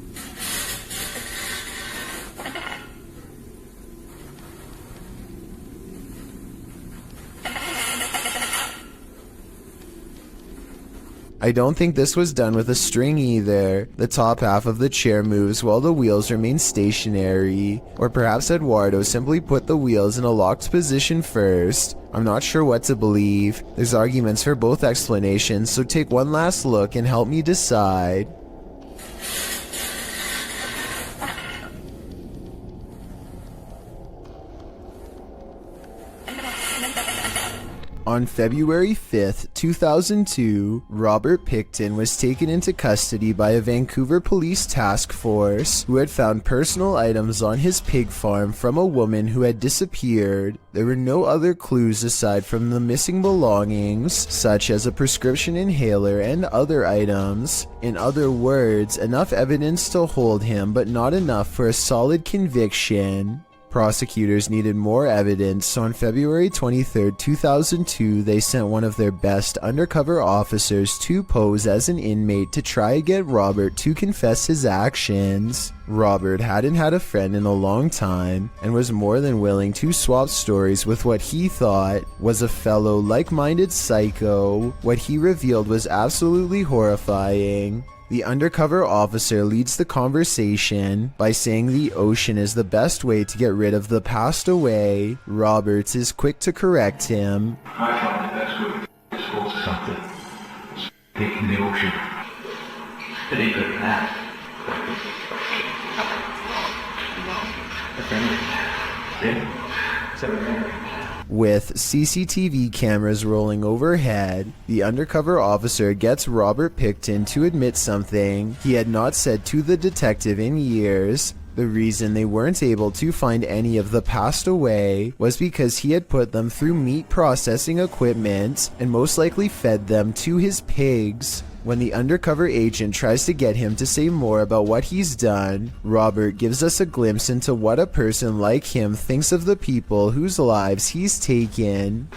I don't think this was done with a string either. The top half of the chair moves while the wheels remain stationary. Or perhaps Eduardo simply put the wheels in a locked position first. I'm not sure what to believe. There's arguments for both explanations, so take one last look and help me decide. On February 5th, 2002, Robert Picton was taken into custody by a Vancouver police task force who had found personal items on his pig farm from a woman who had disappeared. There were no other clues aside from the missing belongings, such as a prescription inhaler and other items. In other words, enough evidence to hold him, but not enough for a solid conviction. Prosecutors needed more evidence, so on February 23, 2002, they sent one of their best undercover officers to pose as an inmate to try and get Robert to confess his actions. Robert hadn't had a friend in a long time and was more than willing to swap stories with what he thought was a fellow like-minded psycho. What he revealed was absolutely horrifying. The undercover officer leads the conversation by saying the ocean is the best way to get rid of the passed away. Roberts is quick to correct him. I found the best way to dispose of something. Taking the ocean. It ain't better than that. With CCTV cameras rolling overhead, the undercover officer gets Robert Picton to admit something he had not said to the detective in years. The reason they weren't able to find any of the passed away was because he had put them through meat processing equipment and most likely fed them to his pigs. When the undercover agent tries to get him to say more about what he's done, Robert gives us a glimpse into what a person like him thinks of the people whose lives he's taken.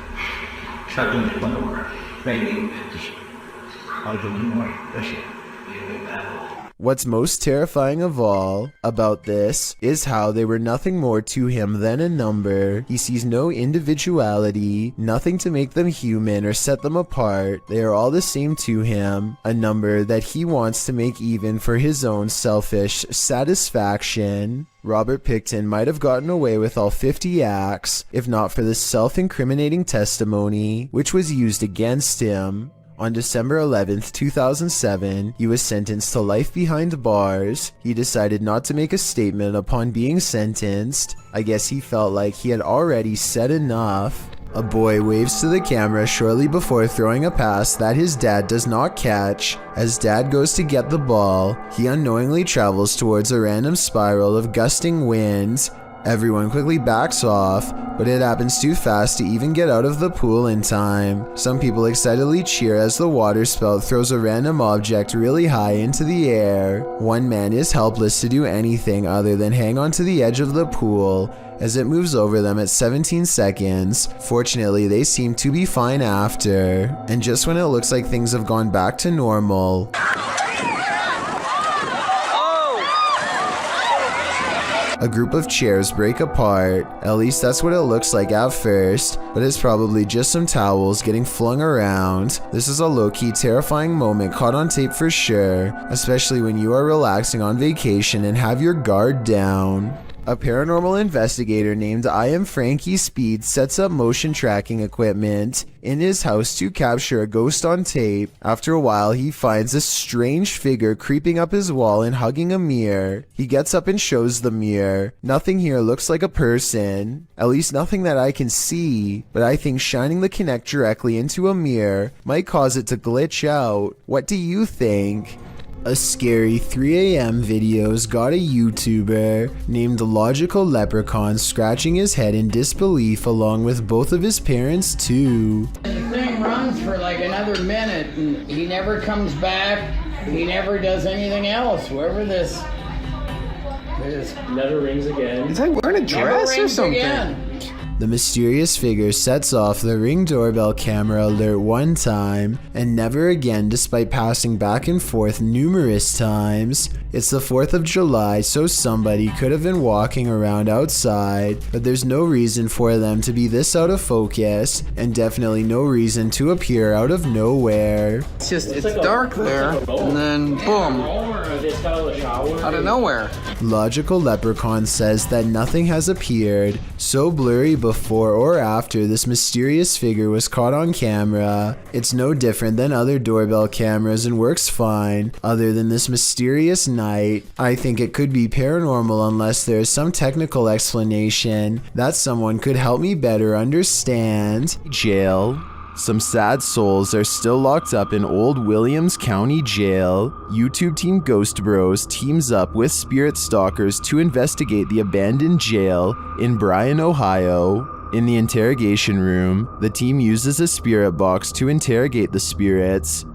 What's most terrifying of all about this is how they were nothing more to him than a number. He sees no individuality, nothing to make them human or set them apart. They are all the same to him, a number that he wants to make even for his own selfish satisfaction. Robert Picton might have gotten away with all 50 acts, if not for the self-incriminating testimony, which was used against him. On December 11th, 2007, he was sentenced to life behind bars. He decided not to make a statement upon being sentenced. I guess he felt like he had already said enough. A boy waves to the camera shortly before throwing a pass that his dad does not catch. As dad goes to get the ball, he unknowingly travels towards a random spiral of gusting winds. Everyone quickly backs off, but it happens too fast to even get out of the pool in time. Some people excitedly cheer as the water spout throws a random object really high into the air. One man is helpless to do anything other than hang onto the edge of the pool as it moves over them at 17 seconds. Fortunately, they seem to be fine after. And just when it looks like things have gone back to normal, A group of chairs break apart. At least that's what it looks like at first, but it's probably just some towels getting flung around. This is a low-key terrifying moment caught on tape for sure, especially when you are relaxing on vacation and have your guard down. A paranormal investigator named I Am Frankie Speed sets up motion tracking equipment in his house to capture a ghost on tape. After a while, he finds a strange figure creeping up his wall and hugging a mirror. He gets up and shows the mirror. Nothing here looks like a person, at least nothing that I can see, but I think shining the Kinect directly into a mirror might cause it to glitch out. What do you think? A scary 3 a.m. video's got a YouTuber named Logical Leprechaun scratching his head in disbelief along with both of his parents too. The thing runs for like another minute and he never comes back. He never does anything else. Whoever this never rings again. Is he wearing a dress or something? Again. The mysterious figure sets off the Ring doorbell camera alert one time and never again despite passing back and forth numerous times. It's the 4th of July, so somebody could have been walking around outside, but there's no reason for them to be this out of focus, and definitely no reason to appear out of nowhere. It's dark there, and then boom, out of nowhere. Logical Leprechaun says that nothing has appeared so blurry before or after this mysterious figure was caught on camera. It's no different than other doorbell cameras and works fine, other than this mysterious night. I think it could be paranormal unless there is some technical explanation that someone could help me better understand. Jail. Some sad souls are still locked up in Old Williams County Jail. YouTube team Ghost Bros teams up with spirit stalkers to investigate the abandoned jail in Bryan, Ohio. In the interrogation room, the team uses a spirit box to interrogate the spirits.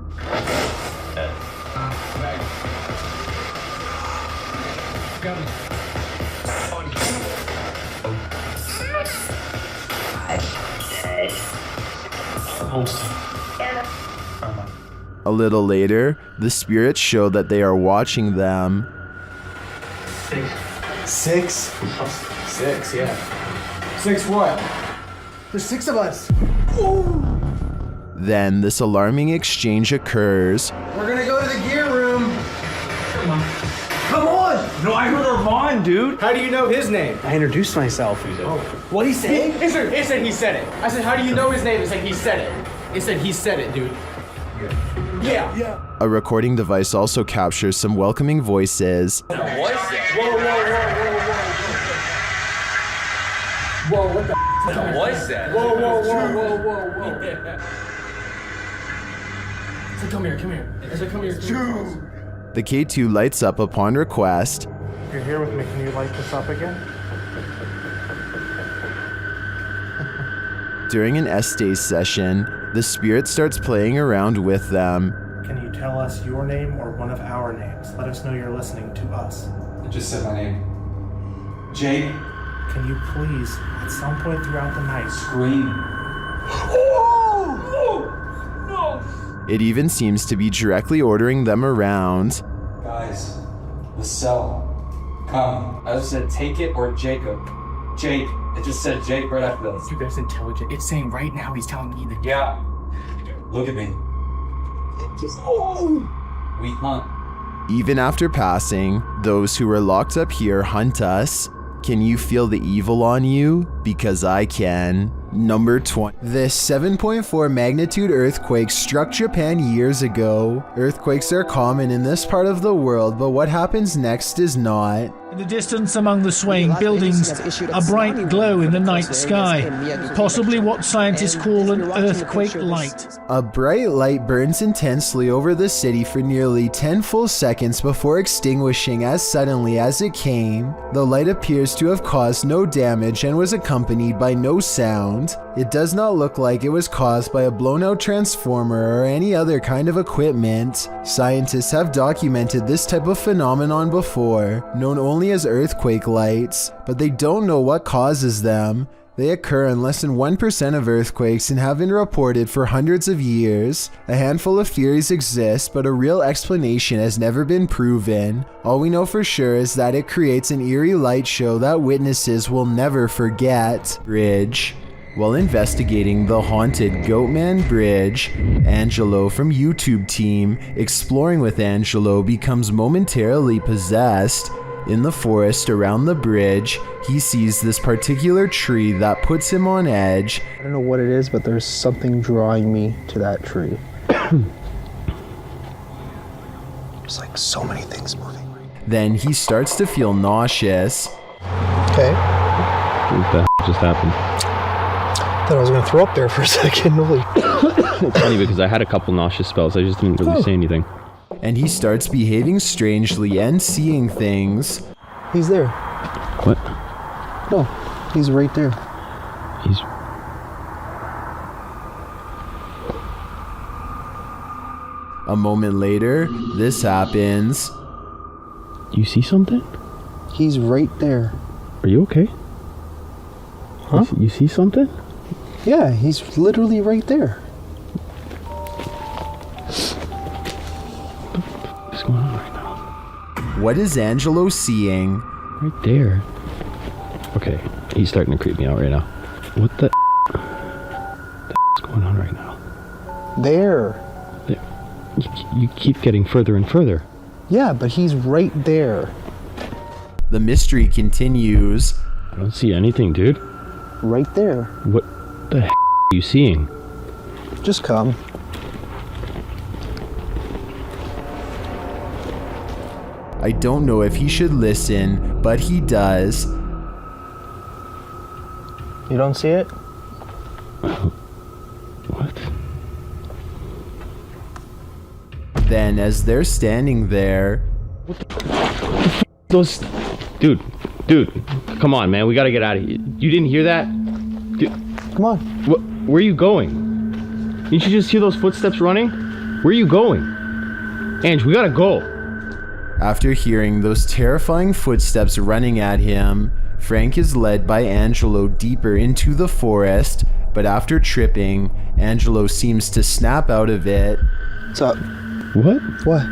A little later, the spirits show that they are watching them. 6? 6, yeah. 6 what? There's 6 of us. Ooh. Then this alarming exchange occurs. We're gonna go to the gear room. Come on! No, I heard Oman, dude. How do you know his name? I introduced myself. What he said? He said he said it. I said, how do you know his name? He said he said it. He said he said it, dude. Yeah. A recording device also captures some welcoming voices. Whoa, what the f*** was that? Whoa. I said, come here. I said, come here. The K2 lights up upon request. You're here with me. Can you light this up again? During an S-Day session, the spirit starts playing around with them. Can you tell us your name or one of our names? Let us know you're listening to us. I just said my name. Jake. Can you please, at some point throughout the night, Scream. No! It even seems to be directly ordering them around. Guys, the cell. Come. I just said take it or Jacob. Jake. It just said Jake right after this. Dude, that's intelligent. It's saying right now he's telling me that. Yeah. Look at me. We hunt. Even after passing, those who are locked up here hunt us. Can you feel the evil on you? Because I can. Number 20. This 7.4 magnitude earthquake struck Japan years ago. Earthquakes are common in this part of the world, but what happens next is not. In the distance among the swaying buildings, a bright glow in the night sky, possibly what scientists call an earthquake light. A bright light burns intensely over the city for nearly 10 full seconds before extinguishing as suddenly as it came. The light appears to have caused no damage and was accompanied by no sound. It does not look like it was caused by a blown-out transformer or any other kind of equipment. Scientists have documented this type of phenomenon before, known only as earthquake lights, but they don't know what causes them. They occur in less than 1% of earthquakes and have been reported for hundreds of years. A handful of theories exist, but a real explanation has never been proven. All we know for sure is that it creates an eerie light show that witnesses will never forget. Bridge. While investigating the haunted Goatman Bridge, Angelo from YouTube team Exploring with Angelo becomes momentarily possessed. In the forest around the bridge, he sees this particular tree that puts him on edge. I don't know what it is, but there's something drawing me to that tree. There's like so many things moving. Then he starts to feel nauseous. Okay. What the just happened? Thought I was gonna throw up there for a second. Holy. It's funny because I had a couple nauseous spells. I just didn't really say anything. And he starts behaving strangely and seeing things. He's there. What? No, he's right there. He's... A moment later, this happens. You see something? He's right there. Are you okay? Huh? You see something? Yeah, he's literally right there. What's going on right now? What is Angelo seeing? Right there. Okay, he's starting to creep me out right now. What the is going on right now? There. You keep getting further and further. Yeah, but he's right there. The mystery continues. I don't see anything, dude. Right there. What the are you seeing? Just come. I don't know if he should listen, but he does. You don't see it? What? Then, as they're standing there... Those... Dude, come on, man. We gotta get out of here. You didn't hear that? Dude, come on. Where are you going? Didn't you just hear those footsteps running? Where are you going? Ange, we gotta go. After hearing those terrifying footsteps running at him, Frank is led by Angelo deeper into the forest, but after tripping, Angelo seems to snap out of it. What's up? What? What?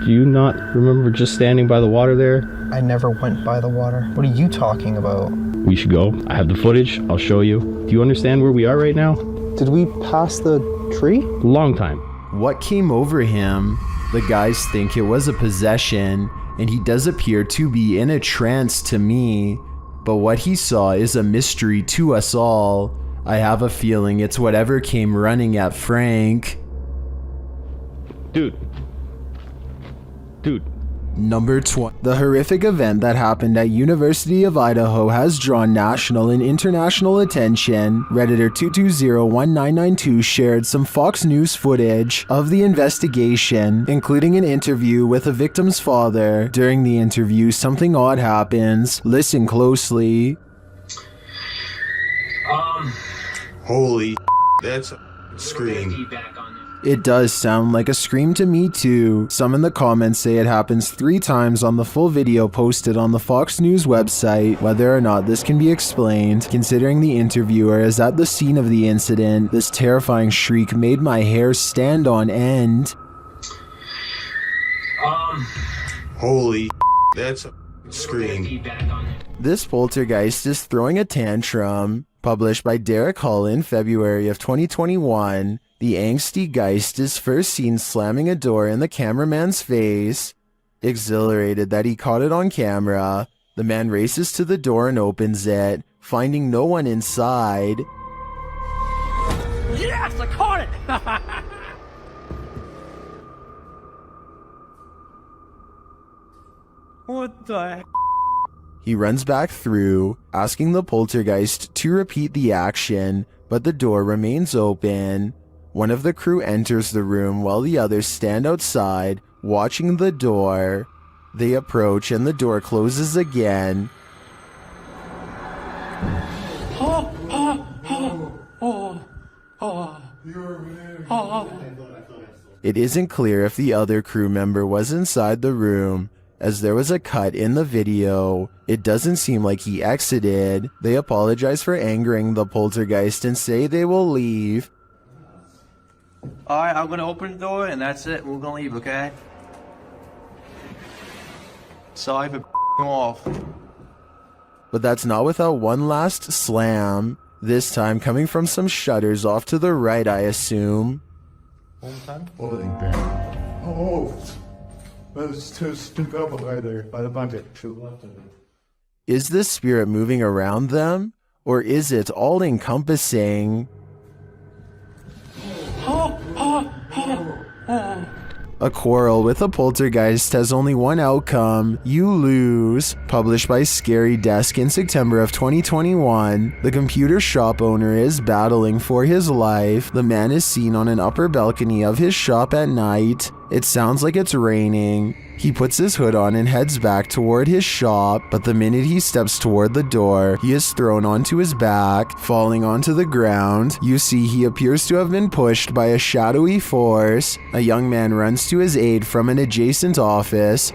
Do you not remember just standing by the water there? I never went by the water. What are you talking about? We should go. I have the footage. I'll show you. Do you understand where we are right now? Did we pass the tree? Long time. What came over him? The guys think it was a possession, and he does appear to be in a trance to me. But what he saw is a mystery to us all. I have a feeling it's whatever came running at Frank. Dude. Number 20. The horrific event that happened at University of Idaho has drawn national and international attention. Redditor 2201992 shared some Fox News footage of the investigation, including an interview with a victim's father. During the interview, something odd happens. Listen closely. Holy that's a scream. It does sound like a scream to me too. Some in the comments say it happens 3 times on the full video posted on the Fox News website. Whether or not this can be explained, considering the interviewer is at the scene of the incident, this terrifying shriek made my hair stand on end. Holy that's a scream. This poltergeist is throwing a tantrum. Published by Derek Hull in February of 2021. The angsty geist is first seen slamming a door in the cameraman's face. Exhilarated that he caught it on camera, the man races to the door and opens it, finding no one inside. Yes, I caught it! What the heck? He runs back through, asking the poltergeist to repeat the action, but the door remains open. One of the crew enters the room while the others stand outside, watching the door. They approach and the door closes again. It isn't clear if the other crew member was inside the room. as there was a cut in the video. It doesn't seem like he exited. They apologize for angering the poltergeist and say they will leave. Alright, I'm gonna open the door and that's it. We're gonna leave, okay? Sorry for off. But that's not without one last slam, this time coming from some shutters off to the right, I assume. Oh, there's two people right there by the bucket. Is this spirit moving around them? Or is it all encompassing? A quarrel with a poltergeist has only one outcome: you lose. Published by Scary Desk in September of 2021, the computer shop owner is battling for his life. The man is seen on an upper balcony of his shop at night. It sounds like it's raining. He puts his hood on and heads back toward his shop, but the minute he steps toward the door, he is thrown onto his back, falling onto the ground. You see he appears to have been pushed by a shadowy force. A young man runs to his aid from an adjacent office.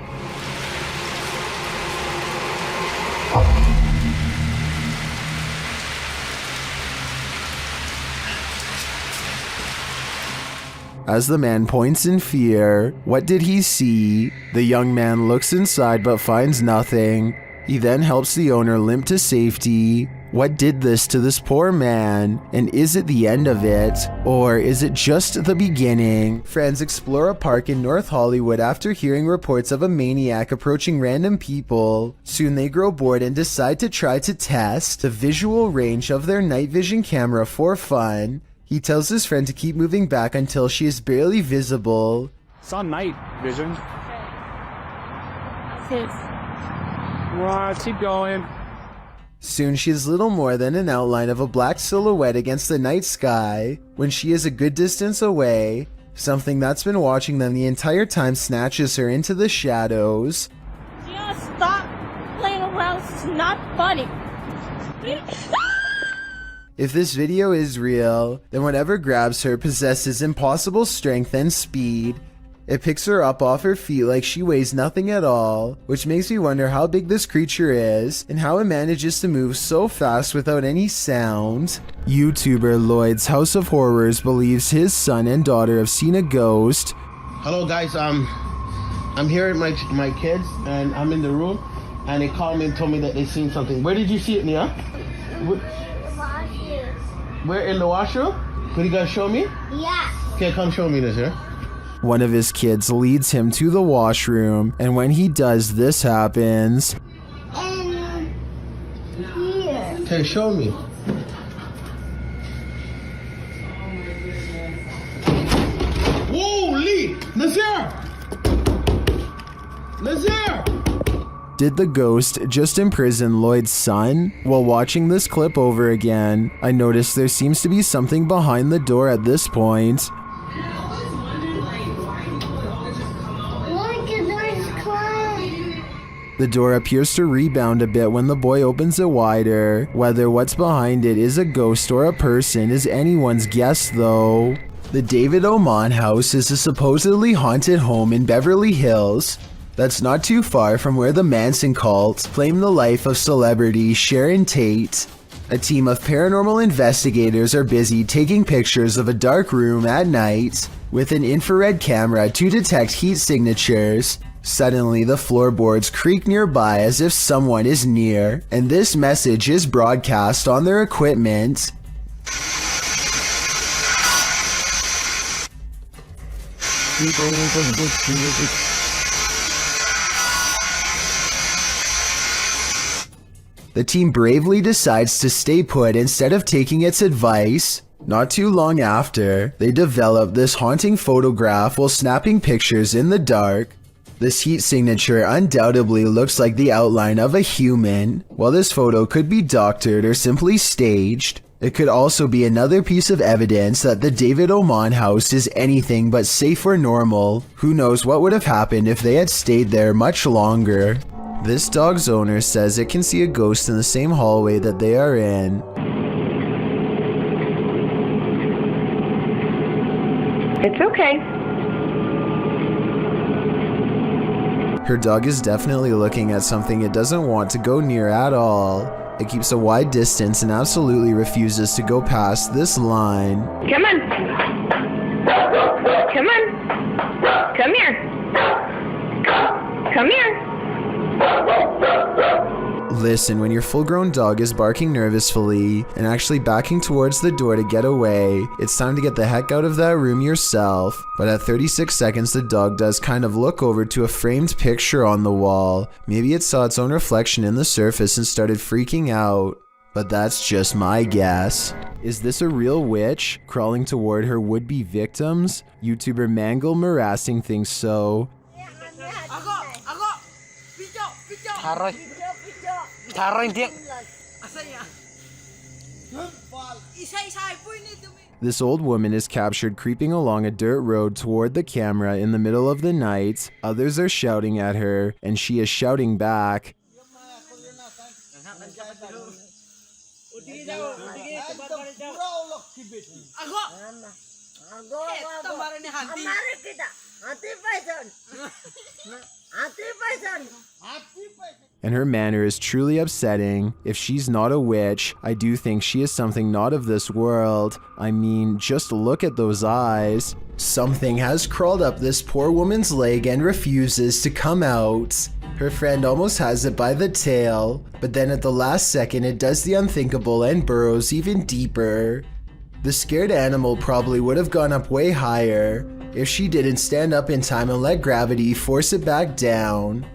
As the man points in fear, what did he see? The young man looks inside but finds nothing. He then helps the owner limp to safety. What did this to this poor man? And is it the end of it? Or is it just the beginning? Friends explore a park in North Hollywood after hearing reports of a maniac approaching random people. Soon they grow bored and decide to try to test the visual range of their night vision camera for fun. He tells his friend to keep moving back until she is barely visible. It's on night vision. Sis. Keep going. Soon she is little more than an outline of a black silhouette against the night sky. When she is a good distance away, something that's been watching them the entire time snatches her into the shadows. Just stop playing around. It's not funny. If this video is real, then whatever grabs her possesses impossible strength and speed. It picks her up off her feet like she weighs nothing at all, which makes me wonder how big this creature is and how it manages to move so fast without any sound. YouTuber Lloyd's House of Horrors believes his son and daughter have seen a ghost. Hello guys, I'm here at my kids and I'm in the room and they called me and told me that they seen something. Where did you see it, Nia? Where, in the washroom? Could you guys show me? Yeah. Okay, come show me this here. One of his kids leads him to the washroom, and when he does, this happens. Here. Okay, show me. Holy! Nazir! Nazir! Did the ghost just imprison Lloyd's son? While watching this clip over again, I noticed there seems to be something behind the door at this point. The door appears to rebound a bit when the boy opens it wider. Whether what's behind it is a ghost or a person is anyone's guess though. The David Oman house is a supposedly haunted home in Beverly Hills that's not too far from where the Manson cult claimed the life of celebrity Sharon Tate. A team of paranormal investigators are busy taking pictures of a dark room at night with an infrared camera to detect heat signatures. Suddenly, the floorboards creak nearby as if someone is near, and this message is broadcast on their equipment. The team bravely decides to stay put instead of taking its advice. Not too long after, they develop this haunting photograph while snapping pictures in the dark. This heat signature undoubtedly looks like the outline of a human. While this photo could be doctored or simply staged, it could also be another piece of evidence that the David Oman house is anything but safe or normal. Who knows what would have happened if they had stayed there much longer. This dog's owner says it can see a ghost in the same hallway that they are in. It's okay. Her dog is definitely looking at something it doesn't want to go near at all. It keeps a wide distance and absolutely refuses to go past this line. Come on. Come on. Come here. Come here. Listen, when your full-grown dog is barking nervously and actually backing towards the door to get away, it's time to get the heck out of that room yourself. But at 36 seconds, the dog does kind of look over to a framed picture on the wall. Maybe it saw its own reflection in the surface and started freaking out. But that's just my guess. Is this a real witch crawling toward her would-be victims? YouTuber Mangle harassing things so. This old woman is captured creeping along a dirt road toward the camera in the middle of the night. Others are shouting at her, and she is shouting back. And her manner is truly upsetting. If she's not a witch, I do think she is something not of this world. I mean, just look at those eyes. Something has crawled up this poor woman's leg and refuses to come out. Her friend almost has it by the tail, but then at the last second it does the unthinkable and burrows even deeper. The scared animal probably would have gone up way higher if she didn't stand up in time and let gravity force it back down.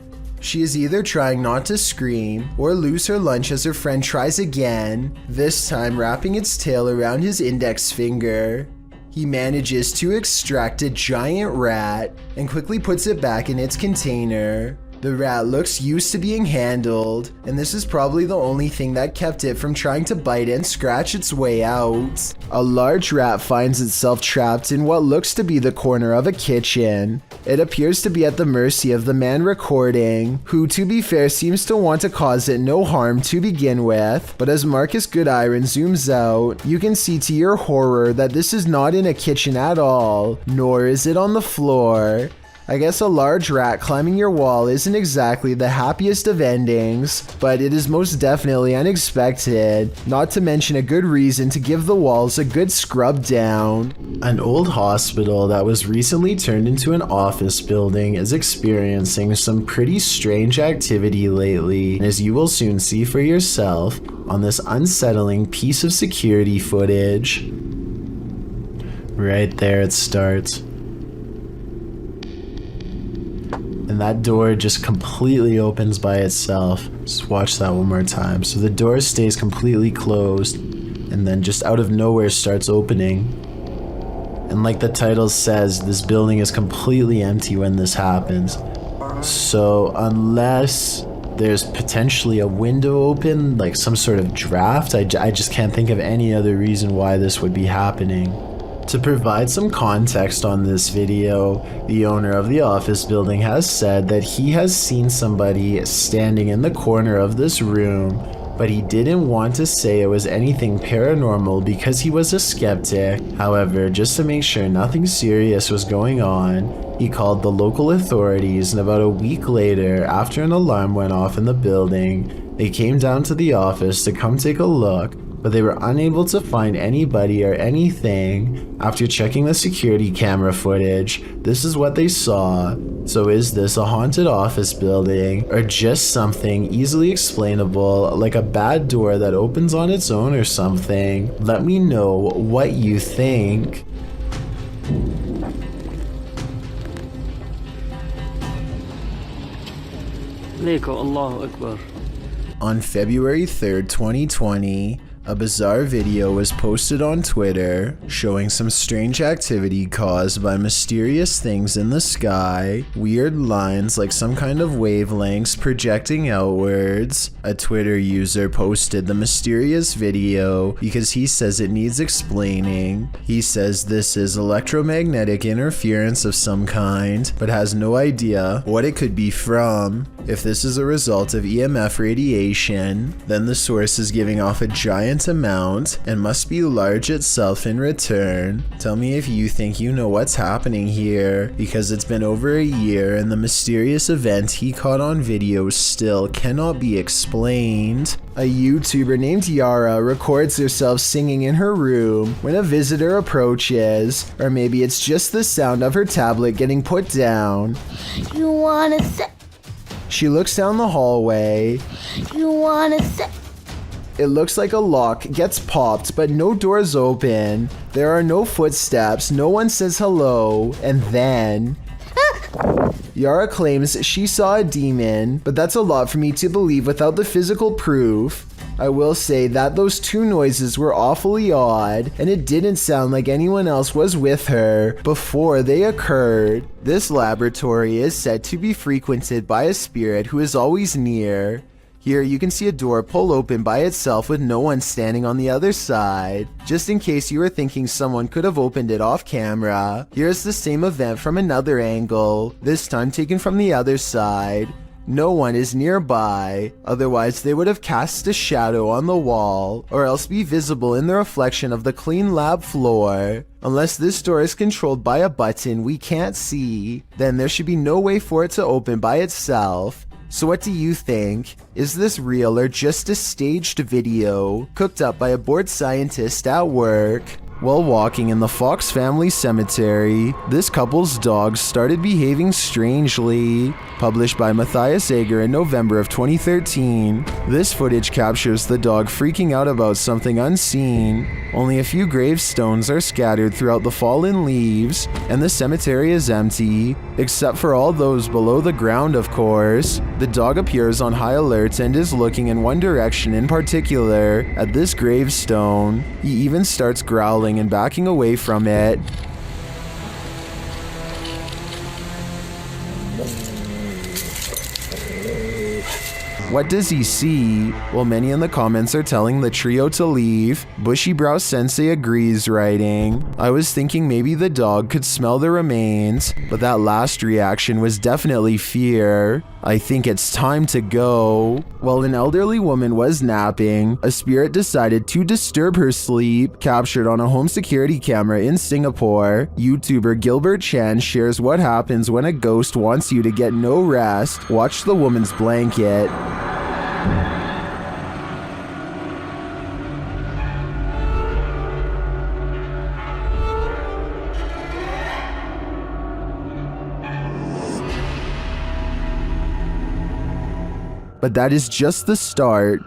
She is either trying not to scream or lose her lunch as her friend tries again, this time wrapping its tail around his index finger. He manages to extract a giant rat and quickly puts it back in its container. The rat looks used to being handled, and this is probably the only thing that kept it from trying to bite and scratch its way out. A large rat finds itself trapped in what looks to be the corner of a kitchen. It appears to be at the mercy of the man recording, who to be fair seems to want to cause it no harm to begin with, but as Marcus Goodiron zooms out, you can see to your horror that this is not in a kitchen at all, nor is it on the floor. I guess a large rat climbing your wall isn't exactly the happiest of endings, but it is most definitely unexpected, not to mention a good reason to give the walls a good scrub down. An old hospital that was recently turned into an office building is experiencing some pretty strange activity lately, as you will soon see for yourself on this unsettling piece of security footage. Right there it starts. And that door just completely opens by itself. Just watch that one more time. So the door stays completely closed and then just out of nowhere starts opening. And like the title says, this building is completely empty when this happens. So unless there's potentially a window open, like some sort of draft, I just can't think of any other reason why this would be happening. To provide some context on this video, the owner of the office building has said that he has seen somebody standing in the corner of this room, but he didn't want to say it was anything paranormal because he was a skeptic. However, just to make sure nothing serious was going on, he called the local authorities, and about a week later, after an alarm went off in the building, they came down to the office to come take a look, but they were unable to find anybody or anything. After checking the security camera footage, this is what they saw. So is this a haunted office building, or just something easily explainable, like a bad door that opens on its own or something? Let me know what you think. Allahu Akbar. On February 3rd, 2020, a bizarre video was posted on Twitter showing some strange activity caused by mysterious things in the sky, weird lines like some kind of wavelengths projecting outwards. A Twitter user posted the mysterious video because he says it needs explaining. He says this is electromagnetic interference of some kind, but has no idea what it could be from. If this is a result of EMF radiation, then the source is giving off a giant giant amount and must be large itself in return. Tell me if you think you know what's happening here, because it's been over a year and the mysterious event he caught on video still cannot be explained. A YouTuber named Yara records herself singing in her room when a visitor approaches, or maybe it's just the sound of her tablet getting put down. You wanna say? She looks down the hallway. You wanna say? It looks like a lock gets popped, but no doors open. There are no footsteps, no one says hello, and then... Yara claims she saw a demon, but that's a lot for me to believe without the physical proof. I will say that those two noises were awfully odd, and it didn't sound like anyone else was with her before they occurred. This laboratory is said to be frequented by a spirit who is always near. Here you can see a door pull open by itself with no one standing on the other side. Just in case you were thinking someone could have opened it off camera, here's the same event from another angle, this time taken from the other side. No one is nearby, otherwise they would have cast a shadow on the wall, or else be visible in the reflection of the clean lab floor. Unless this door is controlled by a button we can't see, then there should be no way for it to open by itself. So what do you think? Is this real or just a staged video cooked up by a bored scientist at work? While walking in the Fox family cemetery, this couple's dogs started behaving strangely. Published by Matthias Ager in November of 2013, this footage captures the dog freaking out about something unseen. Only a few gravestones are scattered throughout the fallen leaves, and the cemetery is empty, except for all those below the ground, of course. The dog appears on high alert and is looking in one direction in particular, at this gravestone. He even starts growling and backing away from it. What does he see? Well, many in the comments are telling the trio to leave. Bushy Brow Sensei agrees, writing, I was thinking maybe the dog could smell the remains, but that last reaction was definitely fear. I think it's time to go. While an elderly woman was napping, a spirit decided to disturb her sleep, captured on a home security camera in Singapore. YouTuber Gilbert Chan shares what happens when a ghost wants you to get no rest. Watch the woman's blanket. But that is just the start.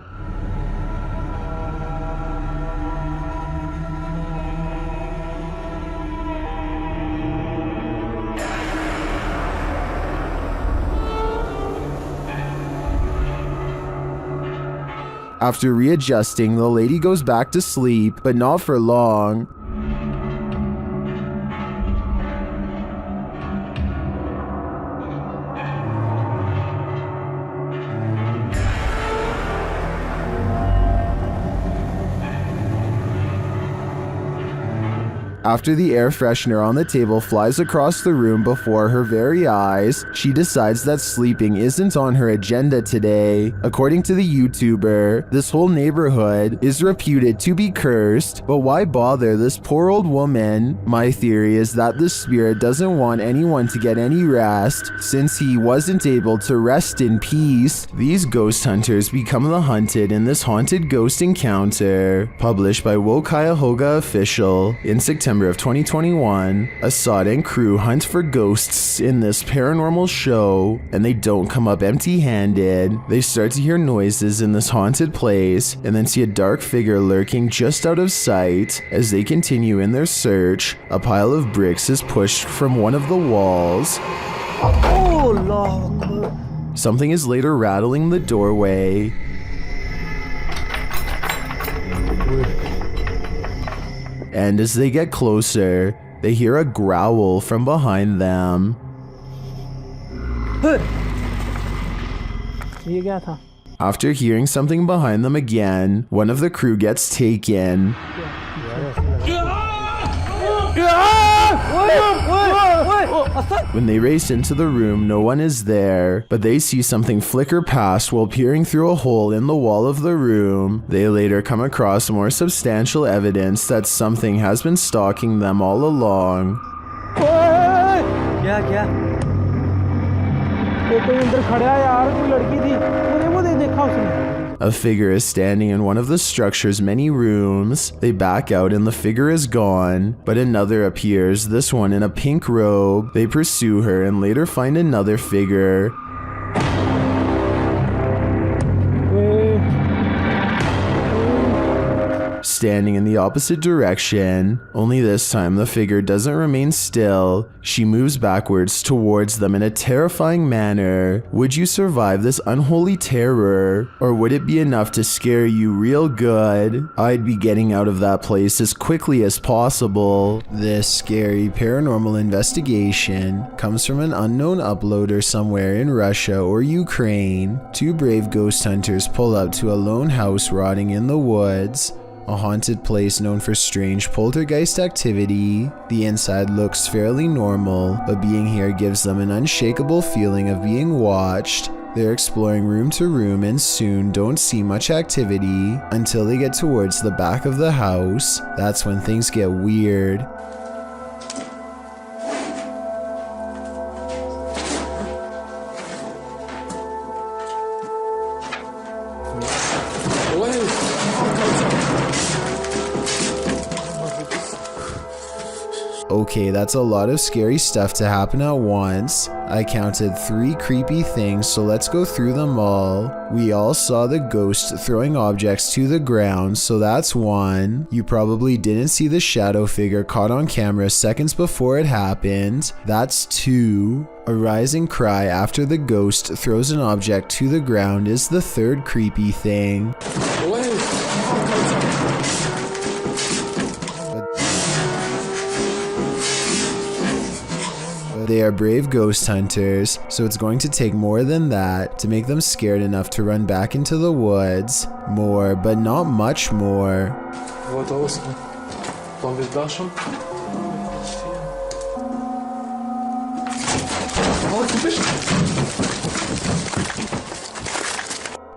After readjusting, the lady goes back to sleep, but not for long. After the air freshener on the table flies across the room before her very eyes, she decides that sleeping isn't on her agenda today. According to the YouTuber, this whole neighborhood is reputed to be cursed, but why bother this poor old woman? My theory is that the spirit doesn't want anyone to get any rest, since he wasn't able to rest in peace. These ghost hunters become the hunted in this haunted ghost encounter. Published by Wo Cuyahoga Official in September of 2021, Assad and crew hunt for ghosts in this paranormal show, and they don't come up empty-handed. They start to hear noises in this haunted place, and then see a dark figure lurking just out of sight. As they continue in their search, a pile of bricks is pushed from one of the walls. Oh, Lord. Something is later rattling the doorway. And as they get closer, they hear a growl from behind them. After hearing something behind them again, one of the crew gets taken. What? When they race into the room, no one is there, but they see something flicker past while peering through a hole in the wall of the room. They later come across more substantial evidence that something has been stalking them all along. क्या वो कोई अंदर खड़ा है यार, कोई लड़की थी, मैंने वो देखा उसने. A figure is standing in one of the structure's many rooms. They back out and the figure is gone, but another appears, this one in a pink robe. They pursue her and later find another figure. Standing in the opposite direction, only this time the figure doesn't remain still. She moves backwards towards them in a terrifying manner. Would you survive this unholy terror, or would it be enough to scare you real good? I'd be getting out of that place as quickly as possible. This scary paranormal investigation comes from an unknown uploader somewhere in Russia or Ukraine. Two brave ghost hunters pull up to a lone house rotting in the woods. A haunted place known for strange poltergeist activity. The inside looks fairly normal, but being here gives them an unshakable feeling of being watched. They're exploring room to room and soon don't see much activity until they get towards the back of the house. That's when things get weird. Okay, that's a lot of scary stuff to happen at once. I counted 3 creepy things, so let's go through them all. We all saw the ghost throwing objects to the ground, so that's 1. You probably didn't see the shadow figure caught on camera seconds before it happened. That's 2. A rising cry after the ghost throws an object to the ground is the 3rd creepy thing. They are brave ghost hunters, so it's going to take more than that to make them scared enough to run back into the woods. More, but not much more.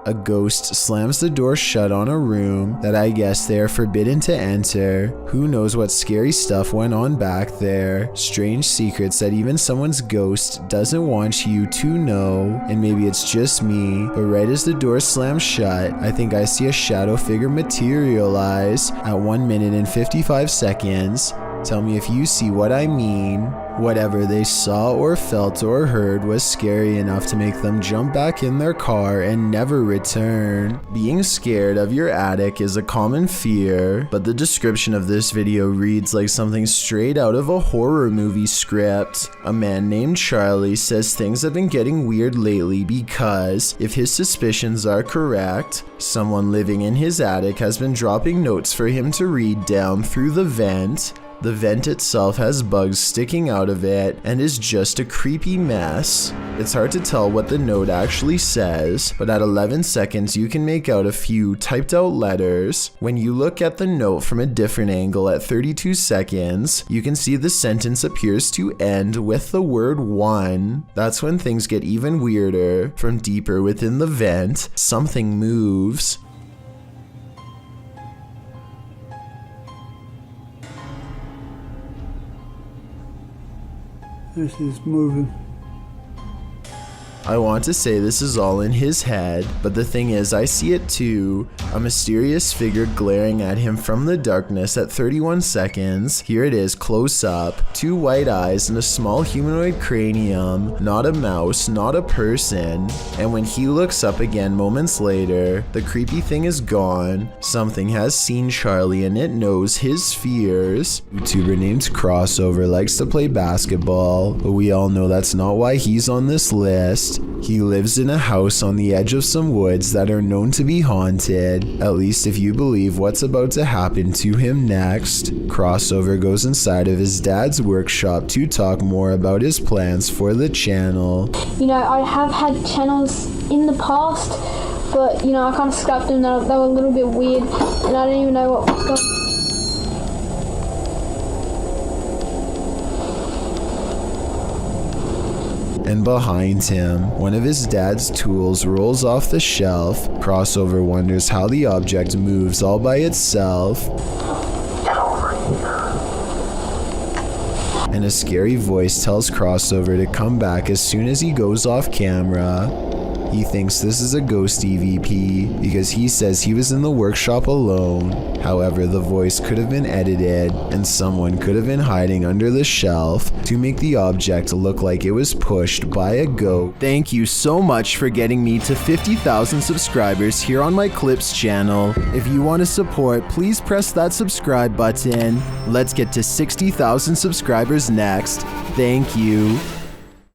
A ghost slams the door shut on a room that I guess they are forbidden to enter. Who knows what scary stuff went on back there. Strange secrets that even someone's ghost doesn't want you to know. And maybe it's just me, but right as the door slams shut, I think I see a shadow figure materialize at 1 minute and 55 seconds. Tell me if you see what I mean. Whatever they saw or felt or heard was scary enough to make them jump back in their car and never return. Being scared of your attic is a common fear, but the description of this video reads like something straight out of a horror movie script. A man named Charlie says things have been getting weird lately because, if his suspicions are correct, someone living in his attic has been dropping notes for him to read down through the vent. The vent itself has bugs sticking out of it and is just a creepy mess. It's hard to tell what the note actually says, but at 11 seconds you can make out a few typed out letters. When you look at the note from a different angle at 32 seconds, you can see the sentence appears to end with the word 1. That's when things get even weirder. From deeper within the vent, something moves. This is moving. I want to say this is all in his head, but the thing is I see it too. A mysterious figure glaring at him from the darkness at 31 seconds. Here it is close up. 2 white eyes and a small humanoid cranium. Not a mouse, not a person. And when he looks up again moments later, the creepy thing is gone. Something has seen Charlie and it knows his fears. YouTuber named Crossover likes to play basketball, but we all know that's not why he's on this list. He lives in a house on the edge of some woods that are known to be haunted, at least if you believe what's about to happen to him next. Crossover goes inside of his dad's workshop to talk more about his plans for the channel. You know, I have had channels in the past, but you know, I kind of scrapped them. They were a little bit weird, and I don't even know what was going on. and behind him, one of his dad's tools rolls off the shelf. Crossover wonders how the object moves all by itself. Get over here. And a scary voice tells Crossover to come back as soon as he goes off camera. He thinks this is a ghost EVP because he says he was in the workshop alone. However, the voice could have been edited and someone could have been hiding under the shelf to make the object look like it was pushed by a goat. Thank you so much for getting me to 50,000 subscribers here on my Clips channel. If you want to support, please press that subscribe button. Let's get to 60,000 subscribers next. Thank you.